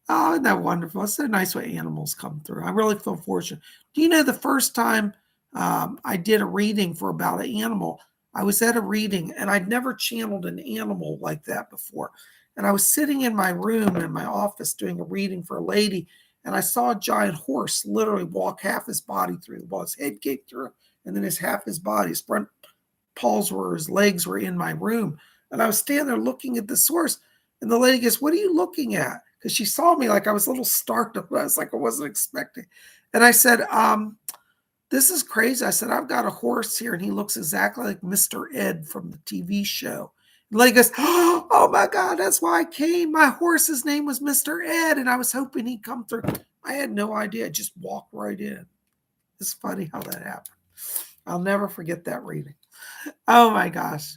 Oh, isn't that wonderful? It's so nice when animals come through. I really feel fortunate. Do you know the first time I did a reading for about an animal, I was at a reading, and I'd never channeled an animal like that before. And I was sitting in my room in my office doing a reading for a lady, and I saw a giant horse literally walk half his body through the wall. His head kicked through, and then half his body, his front paws were, his legs were in my room. And I was standing there looking at this horse, and the lady goes, what are you looking at? Because she saw me like I was a little startled. I was like, I wasn't expecting. And I said, this is crazy. I said, I've got a horse here, and he looks exactly like Mr. Ed from the TV show. The lady goes, oh my God, that's why I came. My horse's name was Mr. Ed, and I was hoping he'd come through. I had no idea. I just walked right in. It's funny how that happened. I'll never forget that reading. Oh my gosh.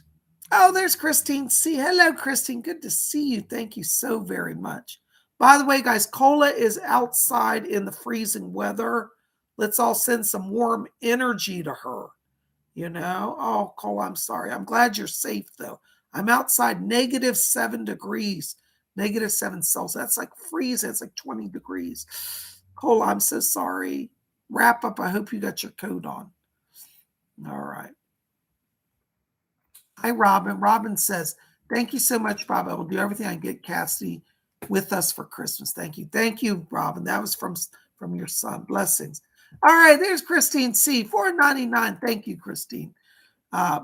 Oh, there's Christine C. Hello, Christine. Good to see you. Thank you so very much. By the way, guys, Cola is outside in the freezing weather. Let's all send some warm energy to her. Oh, Cola, I'm sorry. I'm glad you're safe, though. I'm outside -7 degrees, -7 Celsius. That's like freezing. It's like 20 degrees. Cola, I'm so sorry. Wrap up. I hope you got your coat on. All right. Hi, Robin. Robin says, thank you so much, Bob. I will do everything I can get Cassidy with us for Christmas. Thank you. Thank you, Robin. That was from your son. Blessings. All right, there's Christine C. $4.99. Thank you, Christine.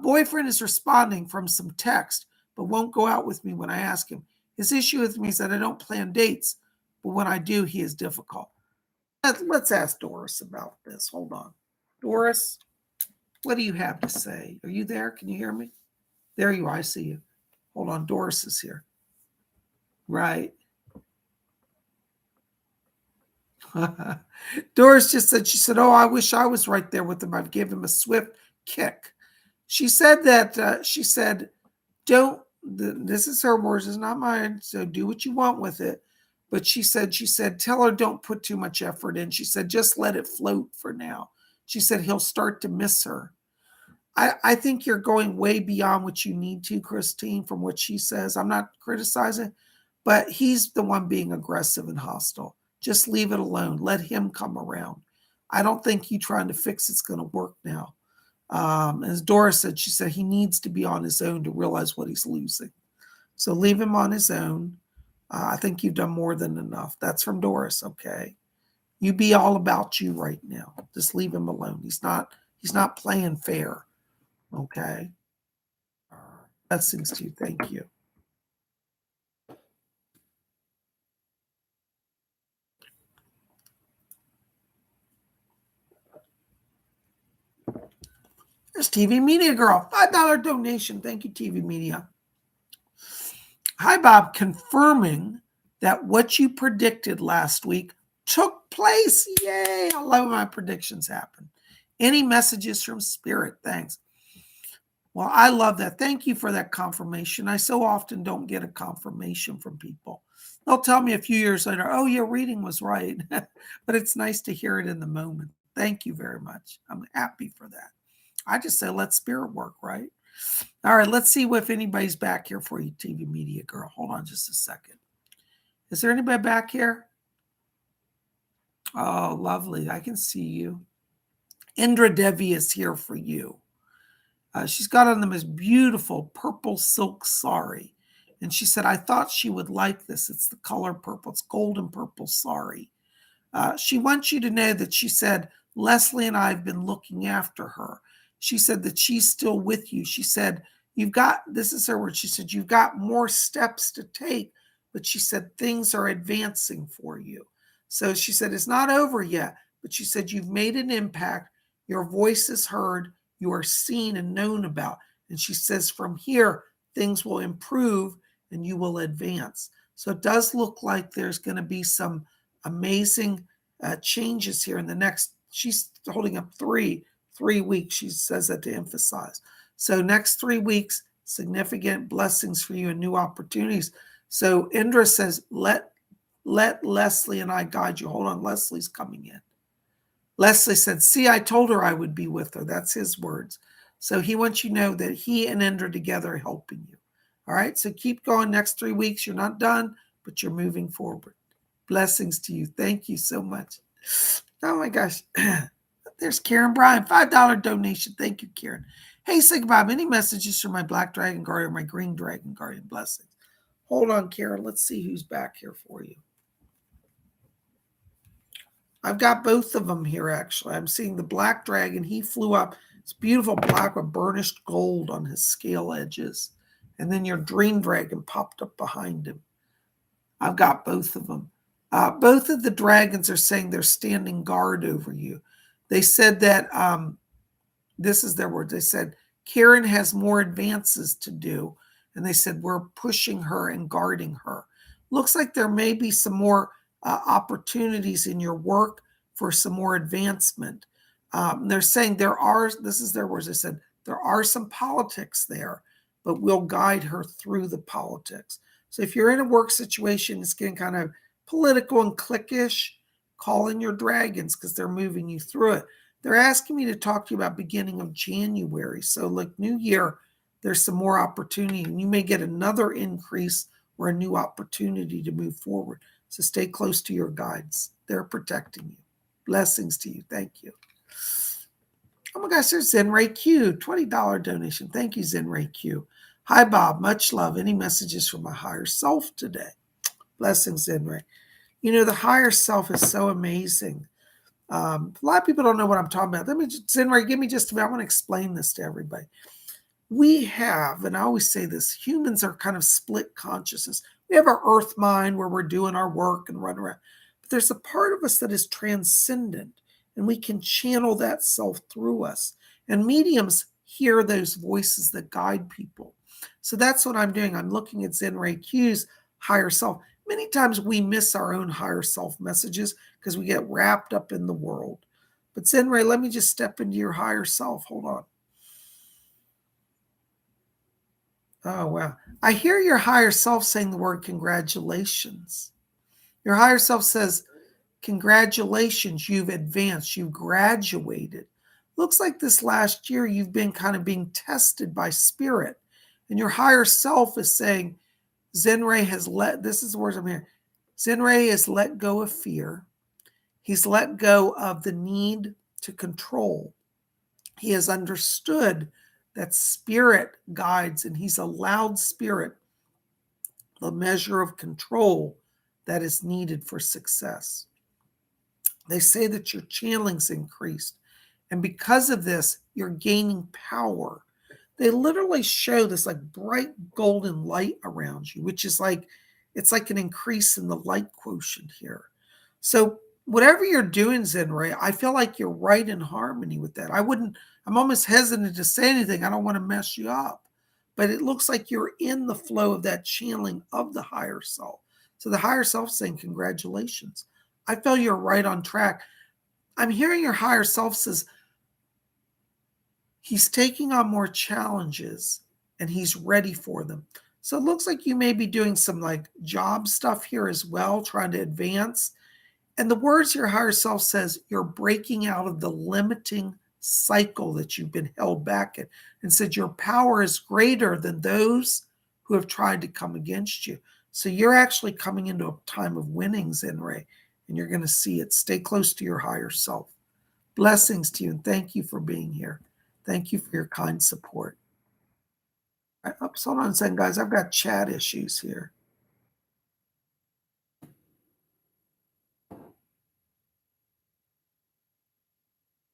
Boyfriend is responding from some text, but won't go out with me when I ask him. His issue with me is that I don't plan dates, but when I do, he is difficult. Let's ask Doris about this. Hold on. Doris, what do you have to say? Are you there? Can you hear me? There you are. I see you. Hold on, Doris is here. Right. Doris just said, she said, oh, I wish I was right there with him. I'd give him a swift kick. She said that, she said, this is her words, it's not mine, so do what you want with it. But she said, tell her don't put too much effort in. She said, just let it float for now. She said, he'll start to miss her. I think you're going way beyond what you need to, Christine, from what she says. I'm not criticizing, but he's the one being aggressive and hostile. Just leave it alone. Let him come around. I don't think you trying to fix it's going to work now. As Doris said, she said he needs to be on his own to realize what he's losing. So leave him on his own. I think you've done more than enough. That's from Doris. Okay. You be all about you right now. Just leave him alone. He's not playing fair. Okay. Blessings to you. Thank you. There's TV Media Girl. $5 donation. Thank you, TV Media. Hi, Bob. Confirming that what you predicted last week took place. Yay. I love when my predictions happen. Any messages from Spirit? Thanks. Well, I love that. Thank you for that confirmation. I so often don't get a confirmation from people. They'll tell me a few years later, oh, your reading was right. But it's nice to hear it in the moment. Thank you very much. I'm happy for that. I just say, let Spirit work, right? All right, let's see if anybody's back here for you, TV Media Girl. Hold on just a second. Is there anybody back here? Oh, lovely. I can see you. Indra Devi is here for you. She's got on the most beautiful purple silk sari. And she said, I thought she would like this. It's the color purple. It's golden purple sari. She wants you to know that she said, Leslie and I have been looking after her. She said that she's still with you. She said, this is her word. She said, you've got more steps to take, but she said, things are advancing for you. So she said, it's not over yet, but she said, you've made an impact. Your voice is heard. You are seen and known about. And she says, from here, things will improve and you will advance. So it does look like there's going to be some amazing changes here in the next, she's holding up three weeks. She says that to emphasize. So next 3 weeks, significant blessings for you and new opportunities. So Indra says, let Leslie and I guide you. Hold on, Leslie's coming in. Leslie said, see, I told her I would be with her. That's his words. So he wants you to know that he and Indra together are helping you. All right, so keep going next 3 weeks. You're not done, but you're moving forward. Blessings to you. Thank you so much. Oh my gosh. There's Karen Bryan, $5 donation. Thank you, Karen. Hey, PsychicBob, any messages for my Black Dragon Guardian or my Green Dragon Guardian? Blessings. Hold on, Karen. Let's see who's back here for you. I've got both of them here, actually. I'm seeing the Black Dragon. He flew up. It's beautiful black with burnished gold on his scale edges. And then your Dream Dragon popped up behind him. I've got both of them. Both of the dragons are saying they're standing guard over you. They said that, this is their words. They said, Karen has more advances to do. And they said, we're pushing her and guarding her. Looks like there may be some more opportunities in your work for some more advancement. They're saying this is their words. They said, there are some politics there, but we'll guide her through the politics. So if you're in a work situation, it's getting kind of political and cliquish, call in your dragons because they're moving you through it. They're asking me to talk to you about beginning of January. So like New Year, there's some more opportunity and you may get another increase or a new opportunity to move forward. So stay close to your guides. They're protecting you. Blessings to you. Thank you. Oh my gosh, there's Zenray Q, $20 donation. Thank you, Zenray Q. Hi, Bob. Much love. Any messages from my higher self today? Blessings, Zenray. You know, the higher self is so amazing. A lot of people don't know what I'm talking about. Zenray, give me just a minute. I want to explain this to everybody. We have, and I always say this, humans are kind of split consciousness. We have our earth mind where we're doing our work and running around. But there's a part of us that is transcendent, and we can channel that self through us. And mediums hear those voices that guide people. So that's what I'm doing. I'm looking at Zenray Q's higher self. Many times we miss our own higher self messages because we get wrapped up in the world. But Zenray, let me just step into your higher self. Hold on. Oh, wow. I hear your higher self saying the word congratulations. Your higher self says, congratulations, you've advanced, you've graduated. Looks like this last year you've been kind of being tested by spirit. And your higher self is saying, Zenray has this is the words I'm hearing. Zenray has let go of fear. He's let go of the need to control. He has understood that spirit guides, and he's allowed spirit the measure of control that is needed for success. They say that your channeling's increased, and because of this, you're gaining power. They literally show this like bright golden light around you, which is like, it's like an increase in the light quotient here. So whatever you're doing, Zenray, I feel like you're right in harmony with that. I'm almost hesitant to say anything. I don't want to mess you up. But it looks like you're in the flow of that channeling of the higher self. So the higher self saying, congratulations. I feel you're right on track. I'm hearing your higher self says, he's taking on more challenges and he's ready for them. So it looks like you may be doing some like job stuff here as well, trying to advance. And the words your higher self says, you're breaking out of the limiting cycle that you've been held back in, and said your power is greater than those who have tried to come against you. So you're actually coming into a time of winning, Zenray, and you're going to see it. Stay close to your higher self. Blessings to you, and thank you for being here. Thank you for your kind support. Hold on a second, guys. I've got chat issues here.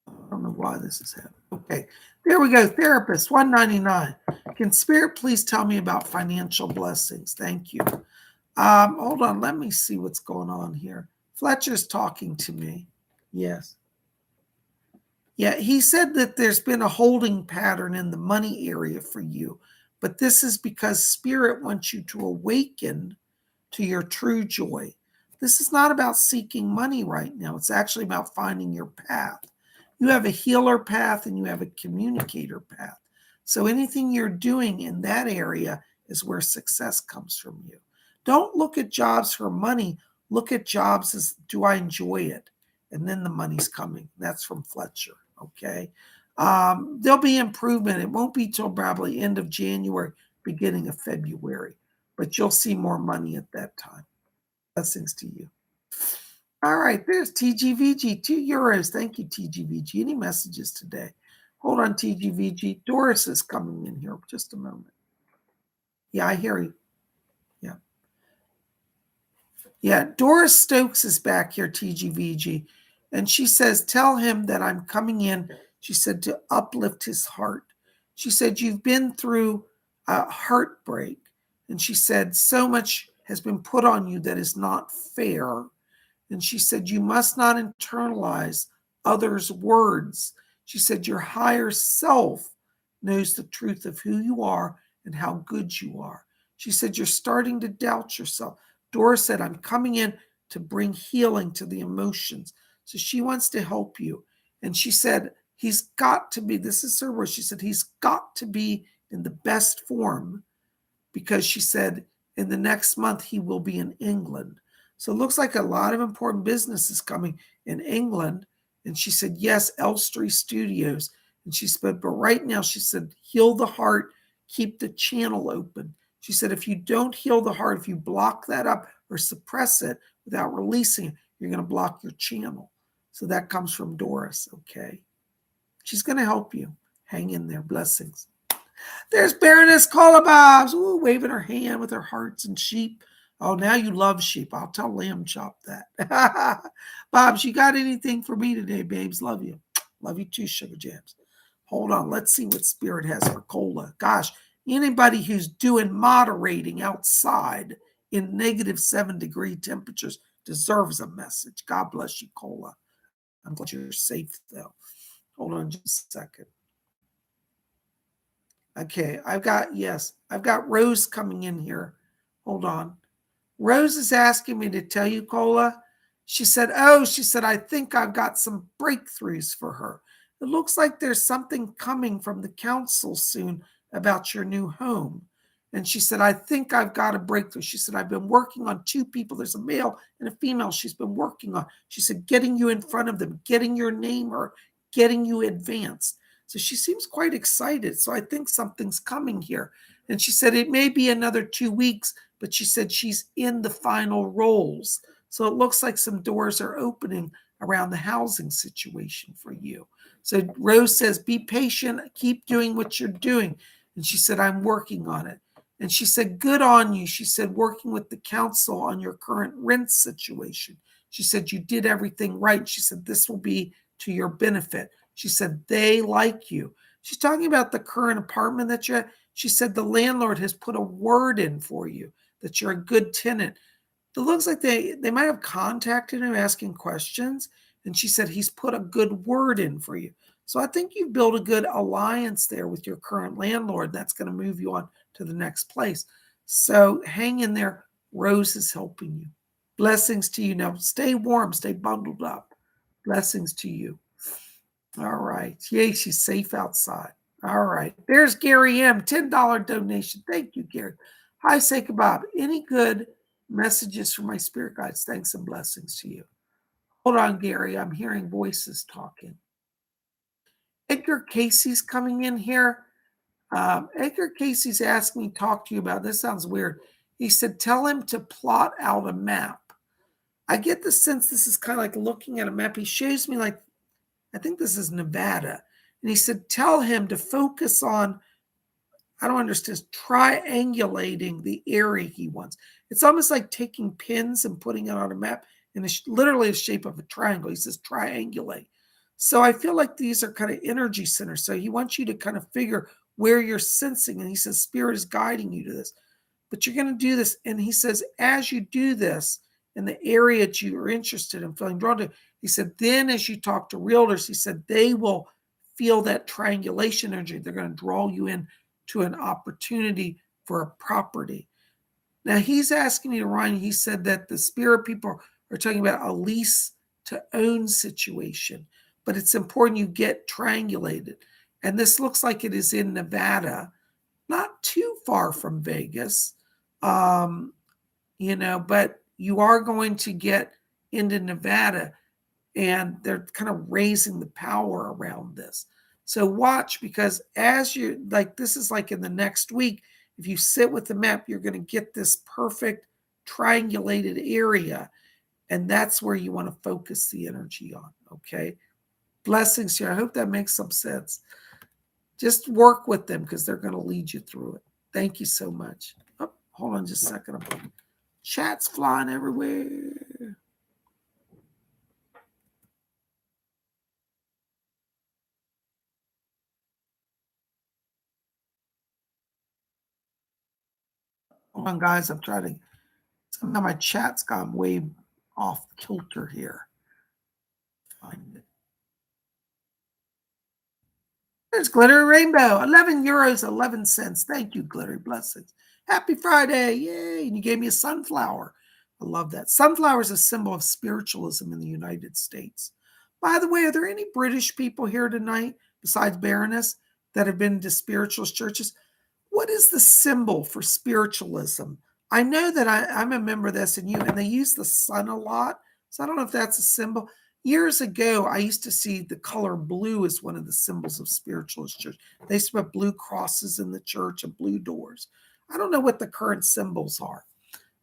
I don't know why this is happening. Okay, there we go. Therapist 199. Can Spirit please tell me about financial blessings? Thank you. Hold on. Let me see what's going on here. Fletcher's talking to me. Yes. Yeah, he said that there's been a holding pattern in the money area for you, but this is because Spirit wants you to awaken to your true joy. This is not about seeking money right now. It's actually about finding your path. You have a healer path and you have a communicator path. So anything you're doing in that area is where success comes from you. Don't look at jobs for money. Look at jobs as, do I enjoy it? And then the money's coming. That's from Fletcher. Okay. There'll be improvement. It won't be till probably end of January, beginning of February, but you'll see more money at that time. Blessings to you. All right, there's TGVG, €2. Thank you, TGVG. Any messages today? Hold on, TGVG. Doris is coming in here. Just a moment. Yeah, I hear you. Yeah. Yeah, Doris Stokes is back here, TGVG. And she says, tell him that I'm coming in, she said, to uplift his heart. She said, you've been through a heartbreak. And she said, so much has been put on you that is not fair. And she said, you must not internalize others' words. She said, your higher self knows the truth of who you are and how good you are. She said, you're starting to doubt yourself. Dora said, I'm coming in to bring healing to the emotions. So she wants to help you. And she said, he's got to be, this is her word, she said, he's got to be in the best form, because she said in the next month he will be in England. So it looks like a lot of important business is coming in England. And she said, yes, Elstree Studios. And she said, but right now, she said, heal the heart, keep the channel open. She said, if you don't heal the heart, if you block that up or suppress it without releasing it, you're going to block your channel. So that comes from Doris, okay? She's going to help you. Hang in there. Blessings. There's Baroness Colabobs, waving her hand with her hearts and sheep. Oh, now you love sheep. I'll tell Lamb Chop that. Bobs, you got anything for me today, babes? Love you. Love you too, Sugar Jams. Hold on. Let's see what Spirit has for Cola. Gosh, anybody who's doing moderating outside in -7-degree temperatures deserves a message. God bless you, Cola. I'm glad you're safe, though. Hold on just a second. Okay, I've got Rose coming in here. Hold on. Rose is asking me to tell you, Cola. She said, I think I've got some breakthroughs for her. It looks like there's something coming from the council soon about your new home. And she said, I think I've got a breakthrough. She said, I've been working on two people. There's a male and a female she's been working on. She said, getting you in front of them, getting your name or getting you advanced. So she seems quite excited. So I think something's coming here. And she said, it may be another 2 weeks, but she said she's in the final roles. So it looks like some doors are opening around the housing situation for you. So Rose says, be patient, keep doing what you're doing. And she said, I'm working on it. And she said, good on you. She said, working with the council on your current rent situation. She said, you did everything right. She said, this will be to your benefit. She said, they like you. She's talking about the current apartment that you're at. She said, the landlord has put a word in for you that you're a good tenant. It looks like they might have contacted him asking questions. And she said, he's put a good word in for you. So I think you've built a good alliance there with your current landlord. That's going to move you on to the next place. So hang in there. Rose is helping you. Blessings to you. Now stay warm, stay bundled up. Blessings to you. All right. Yay, she's safe outside. All right. There's Gary M. $10 donation. Thank you, Gary. Hi, Psychic Bob. Any good messages from my spirit guides? Thanks and blessings to you. Hold on, Gary. I'm hearing voices talking. Edgar Casey's coming in here. Edgar Casey's asked me to talk to you about this. Sounds weird. He said, tell him to plot out a map. I get the sense this is kind of like looking at a map. He shows me like, I think this is Nevada. And he said, tell him to focus on, I don't understand, triangulating the area he wants. It's almost like taking pins and putting it on a map in literally the shape of a triangle. He says, triangulate. So I feel like these are kind of energy centers. So he wants you to kind of figure where you're sensing. And he says, spirit is guiding you to this. But you're going to do this. And he says, as you do this in the area that you are interested in feeling drawn to, he said, then as you talk to realtors, he said, they will feel that triangulation energy. They're going to draw you in to an opportunity for a property. Now he's asking me to remind you, he said that the spirit people are talking about a lease to own situation, but it's important you get triangulated. And this looks like it is in Nevada, not too far from Vegas, but you are going to get into Nevada and they're kind of raising the power around this. So watch, because as you like, this is like in the next week, if you sit with the map, you're going to get this perfect triangulated area. And that's where you want to focus the energy on. Okay. Blessings here. I hope that makes some sense. Just work with them because they're going to lead you through it. Thank you so much. Oh, hold on just a second. Chat's flying everywhere. Hold on, guys. I'm trying to. Somehow my chat's gone way off kilter here. Find it. There's Glitter Rainbow. 11 euros, 11 cents. Thank you, Glitter. Blessings. Happy Friday. Yay. And you gave me a sunflower. I love that. Sunflower is a symbol of spiritualism in the United States. By the way, are there any British people here tonight, besides Baroness, that have been to spiritualist churches? What is the symbol for spiritualism? I know that I'm a member of the SNU, and they use the sun a lot. So I don't know if that's a symbol. Years ago, I used to see the color blue as one of the symbols of spiritualist church. They used to put blue crosses in the church and blue doors. I don't know what the current symbols are.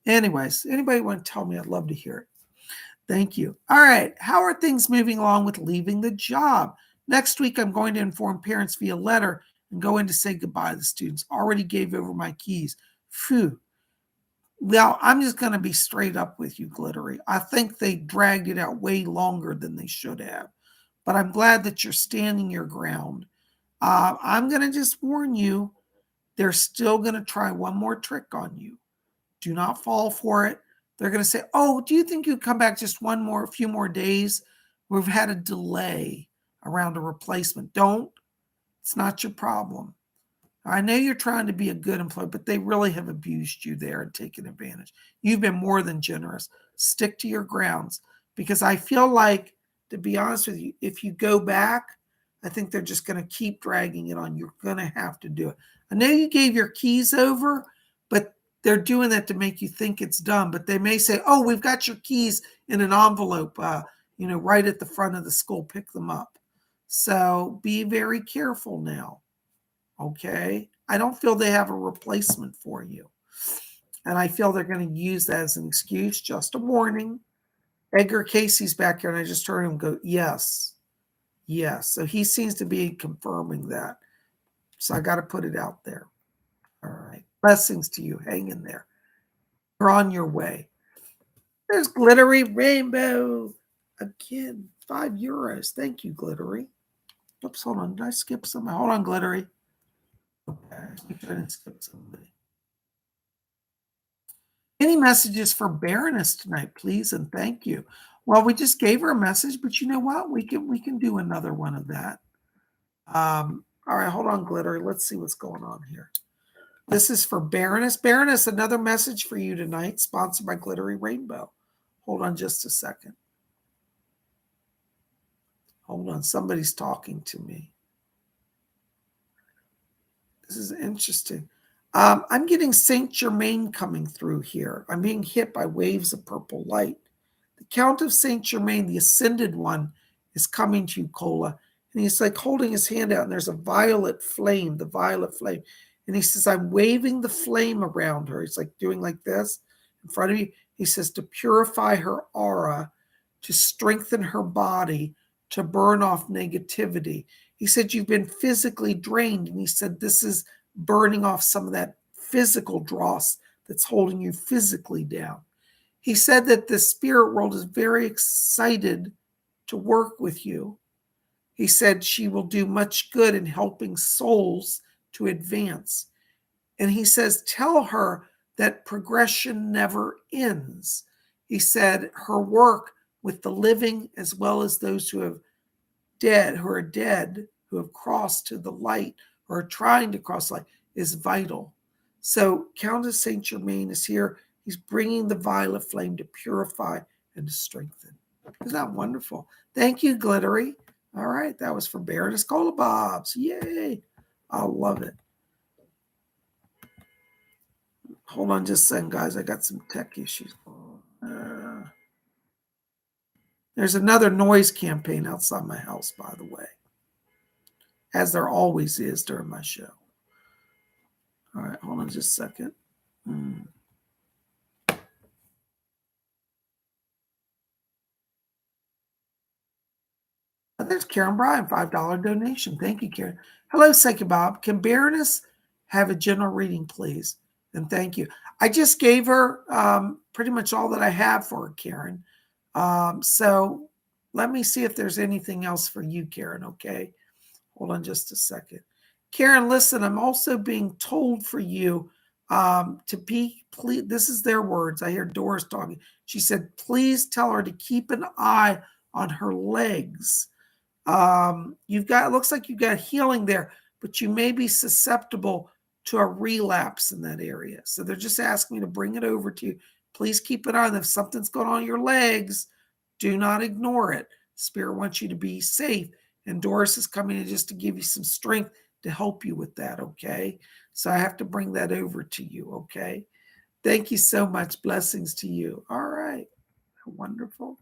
Anyways, anybody want to tell me? I'd love to hear it. Thank you. All right. How are things moving along with leaving the job? Next week, I'm going to inform parents via letter and go in to say goodbye to the students. Already gave over my keys. Phew. Well, I'm just going to be straight up with you, Glittery. I think they dragged it out way longer than they should have. But I'm glad that you're standing your ground. I'm going to just warn you, they're still going to try one more trick on you. Do not fall for it. They're going to say, oh, do you think you'd come back just a few more days? We've had a delay around a replacement. Don't. It's not your problem. I know you're trying to be a good employee, but they really have abused you there and taken advantage. You've been more than generous. Stick to your grounds because I feel like, to be honest with you, if you go back, I think they're just going to keep dragging it on. You're going to have to do it. I know you gave your keys over, but they're doing that to make you think it's done. But they may say, oh, we've got your keys in an envelope, right at the front of the school. Pick them up. So be very careful now. Okay. I don't feel they have a replacement for you. And I feel they're going to use that as an excuse. Just a warning. Edgar Casey's back here, and I just heard him go, yes. Yes. So he seems to be confirming that. So I got to put it out there. All right. Blessings to you. Hang in there. You're on your way. There's Glittery Rainbow. Again, €5. Thank you, Glittery. Oops, hold on. Did I skip somebody? Hold on, Glittery. Okay, I didn't skip somebody. Any messages for Baroness tonight, please, and thank you. Well, we just gave her a message, but you know what? We can do another one of that. All right, hold on, Glitter. Let's see what's going on here. This is for Baroness. Baroness, another message for you tonight, sponsored by Glittery Rainbow. Hold on just a second. Hold on, somebody's talking to me. This is interesting. I'm getting Saint Germain coming through here. I'm being hit by waves of purple light. The Count of Saint Germain, the ascended one, is coming to you, Cola. And he's like holding his hand out, and there's a violet flame, the violet flame. And he says, I'm waving the flame around her. He's like doing like this in front of you. He says, to purify her aura, to strengthen her body, to burn off negativity. He said, you've been physically drained. And he said, this is burning off some of that physical dross that's holding you physically down. He said that the spirit world is very excited to work with you. He said she will do much good in helping souls to advance. And he says, tell her that progression never ends. He said her work with the living as well as those who are dead, who have crossed to the light or are trying to cross light, is vital. So Countess Saint Germain is here. He's bringing the violet flame to purify and to strengthen. Isn't that wonderful? Thank you, Glittery. All right, that was for Baroness Cola Bobs. Yay. I love it. Hold on just a second, guys. I got some tech issues. There's another noise campaign outside my house, by the way, as there always is during my show. All right, hold on just a second. There's Karen Bryan, $5 donation. Thank you, Karen. Hello, Psychic Bob. Can Baroness have a general reading, please? And thank you. I just gave her pretty much all that I have for her, Karen. So let me see if there's anything else for you, Karen, okay? Hold on just a second. Karen, listen, I'm also being told for you to be, please, this is their words. I hear Doris talking. She said, please tell her to keep an eye on her legs. It looks like you've got healing there, but you may be susceptible to a relapse in that area. So they're just asking me to bring it over to you. Please keep an eye on them. If something's going on in your legs, do not ignore it. Spirit wants you to be safe. And Doris is coming in just to give you some strength to help you with that, okay? So I have to bring that over to you, okay? Thank you so much. Blessings to you. All right. Wonderful.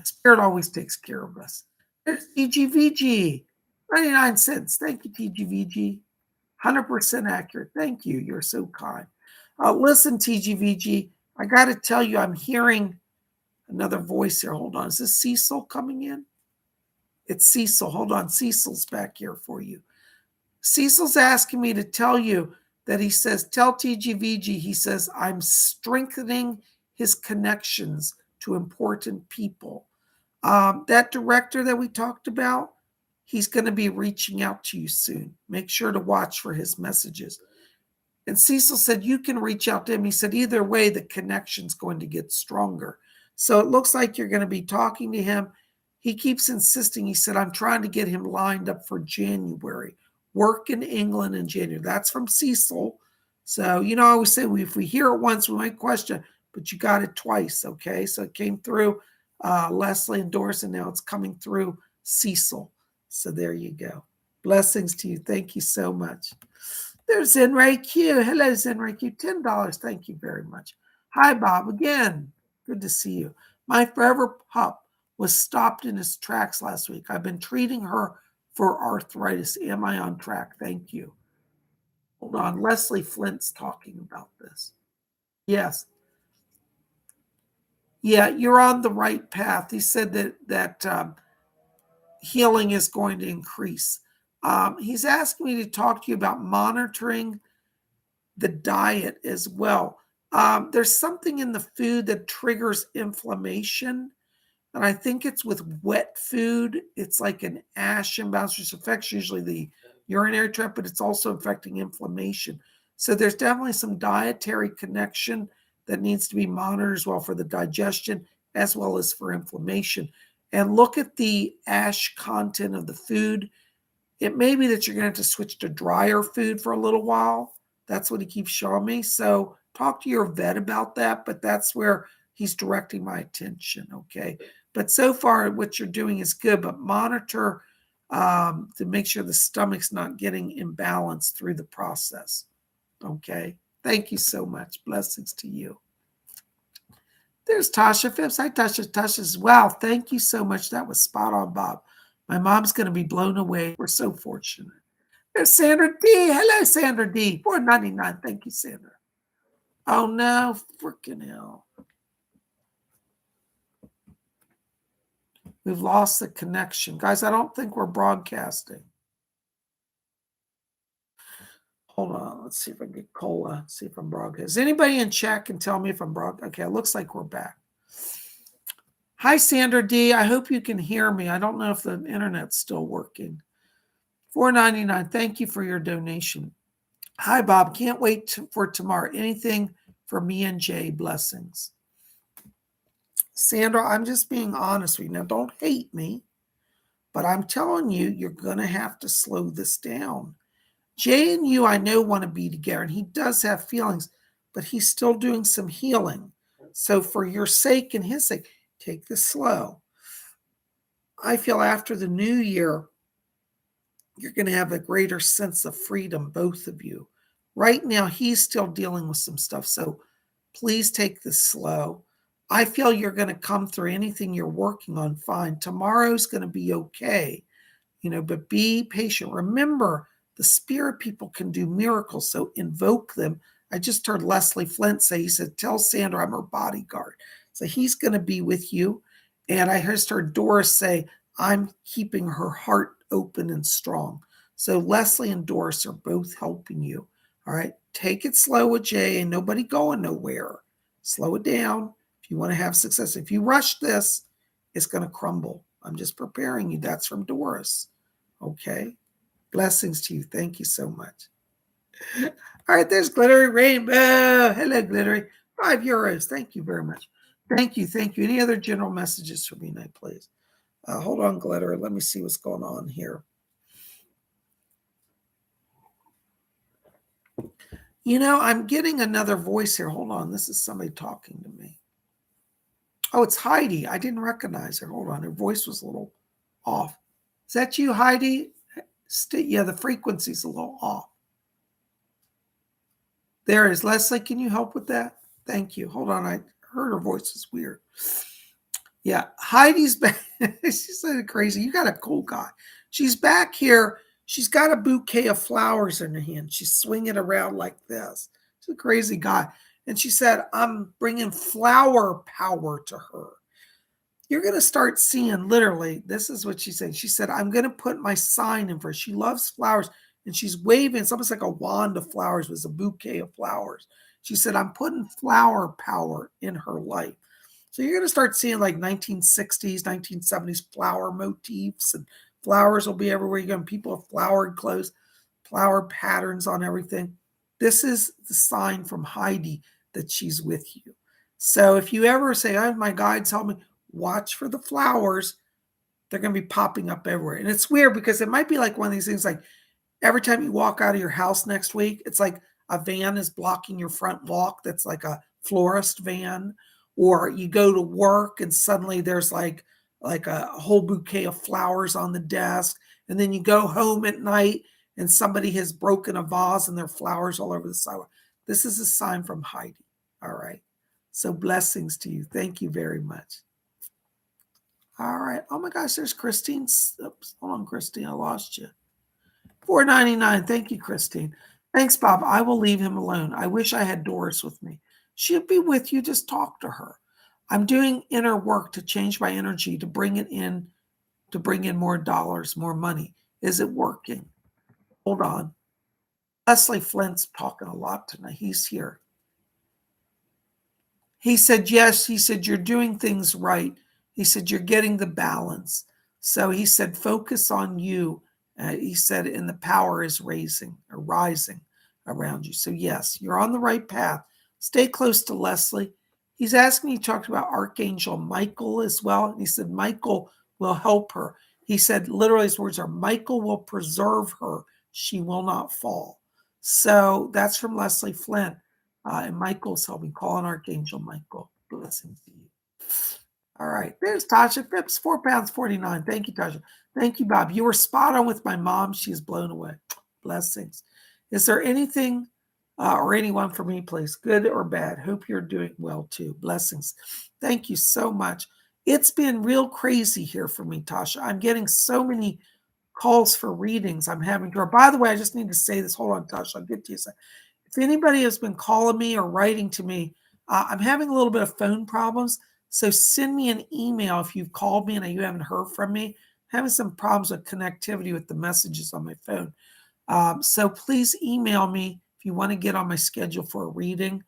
Spirit always takes care of us. There's TGVG, 99 cents. Thank you, TGVG. 100% accurate. Thank you. You're so kind. Listen, TGVG, I got to tell you, I'm hearing another voice here. Hold on. Is this Cecil coming in? It's Cecil. Hold on. Cecil's back here for you. Cecil's asking me to tell you that he says, tell TGVG, he says, I'm strengthening his connections to important people. That director that we talked about, he's going to be reaching out to you soon. Make sure to watch for his messages. And Cecil said, you can reach out to him. He said, either way, the connection's going to get stronger. So it looks like you're going to be talking to him. He keeps insisting. He said, I'm trying to get him lined up for January work in England in January. That's from Cecil. So, I always say if we hear it once, we might question, but you got it twice, okay? So it came through Leslie and Doris, and now it's coming through Cecil. So there you go. Blessings to you. Thank you so much. There's Zenray Q. Hello, Zenray Q. $10. Thank you very much. Hi, Bob. Again, good to see you. My forever pup was stopped in his tracks last week. I've been treating her for arthritis. Am I on track? Thank you. Hold on. Leslie Flint's talking about this. Yes. Yeah, you're on the right path. He said that healing is going to increase. He's asking me to talk to you about monitoring the diet as well. There's something in the food that triggers inflammation, and I think it's with wet food. It's like an ash imbalance, which affects usually the urinary tract, but it's also affecting inflammation. So there's definitely some dietary connection that needs to be monitored as well for the digestion as well as for inflammation. And look at the ash content of the food. It may be that you're going to have to switch to drier food for a little while. That's what he keeps showing me. So talk to your vet about that, but that's where he's directing my attention, okay? But so far, what you're doing is good, but monitor to make sure the stomach's not getting imbalanced through the process, okay? Thank you so much. Blessings to you. There's Tasha Phipps. Hi, Tasha. Tasha's, wow, thank you so much. That was spot on, Bob. My mom's going to be blown away. We're so fortunate. There's Sandra D. Hello, Sandra D. $4.99. Thank you, Sandra. Oh, no. Freaking hell. We've lost the connection. Guys, I don't think we're broadcasting. Hold on. Let's see if I can get Cola. See if I'm broadcasting. Is anybody in chat can tell me if I'm broadcasting? Okay, it looks like we're back. Hi, Sandra D. I hope you can hear me. I don't know if the internet's still working. $4.99. Thank you for your donation. Hi, Bob. Can't wait for tomorrow. Anything for me and Jay? Blessings. Sandra, I'm just being honest with you. Now, don't hate me, but I'm telling you, you're going to have to slow this down. Jay and you, I know, want to be together, and he does have feelings, but he's still doing some healing. So for your sake and his sake, take this slow. I feel after the new year, you're going to have a greater sense of freedom, both of you. Right now, he's still dealing with some stuff, so please take this slow. I feel you're going to come through anything you're working on fine. Tomorrow's going to be okay, but be patient. Remember, the spirit people can do miracles, so invoke them. I just heard Leslie Flint say, he said, tell Sandra I'm her bodyguard. So he's going to be with you. And I just heard Doris say, I'm keeping her heart open and strong. So Leslie and Doris are both helping you. All right. Take it slow with Jay. Ain't nobody going nowhere. Slow it down if you want to have success. If you rush this, it's going to crumble. I'm just preparing you. That's from Doris. Okay. Blessings to you. Thank you so much. All right. There's Glittery Rainbow. Hello, Glittery. €5. Thank you very much. Thank you. Thank you. Any other general messages for me tonight, please? Hold on, Glitter. Let me see what's going on here. I'm getting another voice here. Hold on. This is somebody talking to me. Oh, it's Heidi. I didn't recognize her. Hold on. Her voice was a little off. Is that you, Heidi? Yeah, the frequency's a little off. There it is. Leslie, can you help with that? Thank you. Hold on. I heard her voice is weird. Yeah, Heidi's back. She's so crazy. You got a cool guy. She's back here. She's got a bouquet of flowers in her hand. She's swinging around like this. She's a crazy guy. And she said, I'm bringing flower power to her. You're going to start seeing, literally, this is what she said. She said, I'm going to put my sign in for her. She loves flowers. And she's waving. It's almost like a wand of flowers with a bouquet of flowers. She said, I'm putting flower power in her life. So you're going to start seeing like 1960s, 1970s flower motifs, and flowers will be everywhere. You're going to people with flowered clothes, flower patterns on everything. This is the sign from Heidi that she's with you. So if you ever say, oh, my guides help me, watch for the flowers. They're going to be popping up everywhere. And it's weird because it might be like one of these things like Every time you walk out of your house next week, it's like a van is blocking your front walk. That's like a florist van. Or you go to work and suddenly there's like a whole bouquet of flowers on the desk. And then you go home at night and somebody has broken a vase and there are flowers all over the sidewalk. This is a sign from Heidi. All right. So blessings to you. Thank you very much. All right. Oh my gosh, there's Christine. Oops, hold on, Christine. I lost you. $4.99. Thank you, Christine. Thanks, Bob. I will leave him alone. I wish I had Doris with me. She'll be with you. Just talk to her. I'm doing inner work to change my energy to bring it in, to bring in more dollars, more money. Is it working? Hold on. Leslie Flint's talking a lot tonight. He's here. He said, yes. He said, you're doing things right. He said, you're getting the balance. So he said, focus on you. He said, and the power is rising around you. So yes, you're on the right path. Stay close to Leslie. He's asking me, he talked about Archangel Michael as well. And he said, Michael will help her. He said, literally his words are, Michael will preserve her. She will not fall. So that's from Leslie Flint. And Michael's helping. Call on Archangel Michael. Blessings to you. All right. There's Tasha Phipps, £4.49. Thank you, Tasha. Thank you, Bob. You were spot on with my mom. She is blown away. Blessings. Is there anything or anyone for me, please? Good or bad? Hope you're doing well, too. Blessings. Thank you so much. It's been real crazy here for me, Tasha. I'm getting so many calls for readings. I'm having to. By the way, I just need to say this. Hold on, Tasha. I'll get to you. If anybody has been calling me or writing to me, I'm having a little bit of phone problems. So send me an email if you've called me and you haven't heard from me. I'm having some problems with connectivity with the messages on my phone. So please email me if you want to get on my schedule for a reading.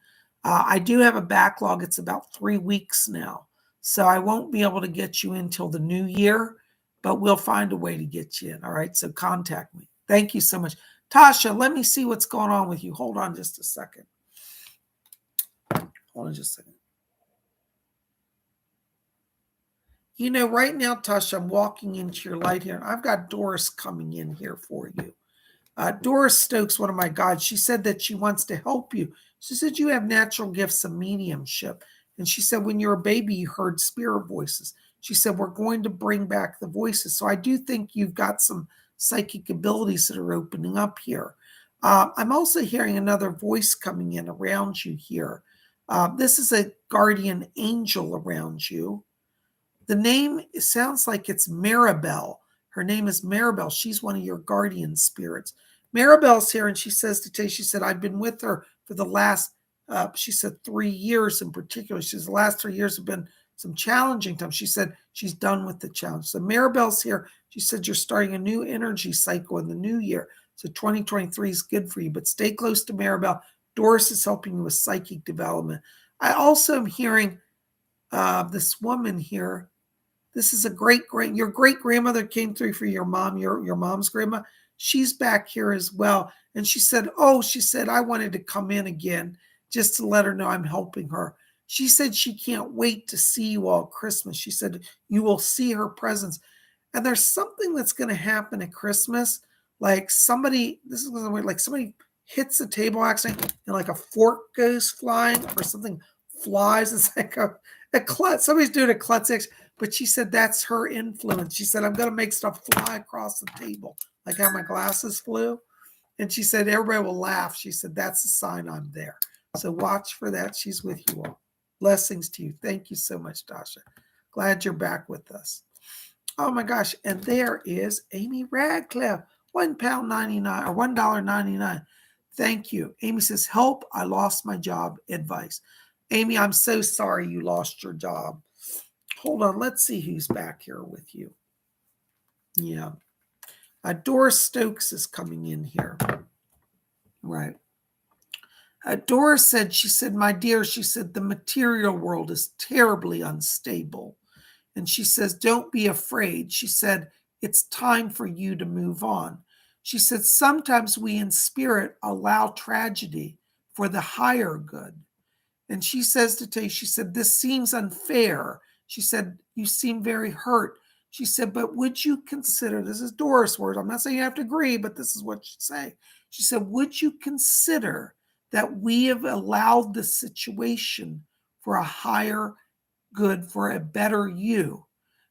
I do have a backlog. It's about 3 weeks now. So I won't be able to get you in till the new year, but we'll find a way to get you in. All right. So contact me. Thank you so much. Tasha, let me see what's going on with you. Hold on just a second. Hold on just a second. You know, right now, Tasha, I'm walking into your light here. I've got Doris coming in here for you. Doris Stokes, one of my guides, she said that she wants to help you. She said you have natural gifts of mediumship. And she said when you're a baby, you heard spirit voices. She said, we're going to bring back the voices. So I do think you've got some psychic abilities that are opening up here. I'm also hearing another voice coming in around you here. This is a guardian angel around you. The name, it sounds like it's Maribel. Her name is Maribel. She's one of your guardian spirits. Maribel's here, and she says today, she said, I've been with her for the last, she said 3 years in particular. She says the last 3 years have been some challenging times. She said she's done with the challenge. So Maribel's here. She said you're starting a new energy cycle in the new year. So 2023 is good for you, but stay close to Maribel. Doris is helping you with psychic development. I also am hearing this woman here. This is your great grandmother came through for your mom, your mom's grandma. She's back here as well. And she said, I wanted to come in again just to let her know I'm helping her. She said she can't wait to see you all Christmas. She said you will see her presence. And there's something that's going to happen at Christmas. Like somebody hits a table accident and like a fork goes flying or something flies. It's like a klutz. Somebody's doing a klutz action. But she said that's her influence. She said, I'm going to make stuff fly across the table, like how my glasses flew. And she said, everybody will laugh. She said, that's a sign I'm there. So watch for that. She's with you all. Blessings to you. Thank you so much, Tasha. Glad you're back with us. Oh my gosh. And there is Amy Radcliffe, £1.99 or $1.99. Thank you. Amy says, help. I lost my job. Advice. Amy, I'm so sorry you lost your job. Hold on. Let's see who's back here with you. Yeah. Doris Stokes is coming in here. Right. Doris said, she said, my dear, she said, the material world is terribly unstable. And she says, don't be afraid. She said, it's time for you to move on. She said, sometimes we in spirit allow tragedy for the higher good. And she says to Tay, she said, this seems unfair. She said, you seem very hurt. She said, but would you consider, this is Doris' words, I'm not saying you have to agree, but this is what she'd say. She said, would you consider that we have allowed the situation for a higher good, for a better you?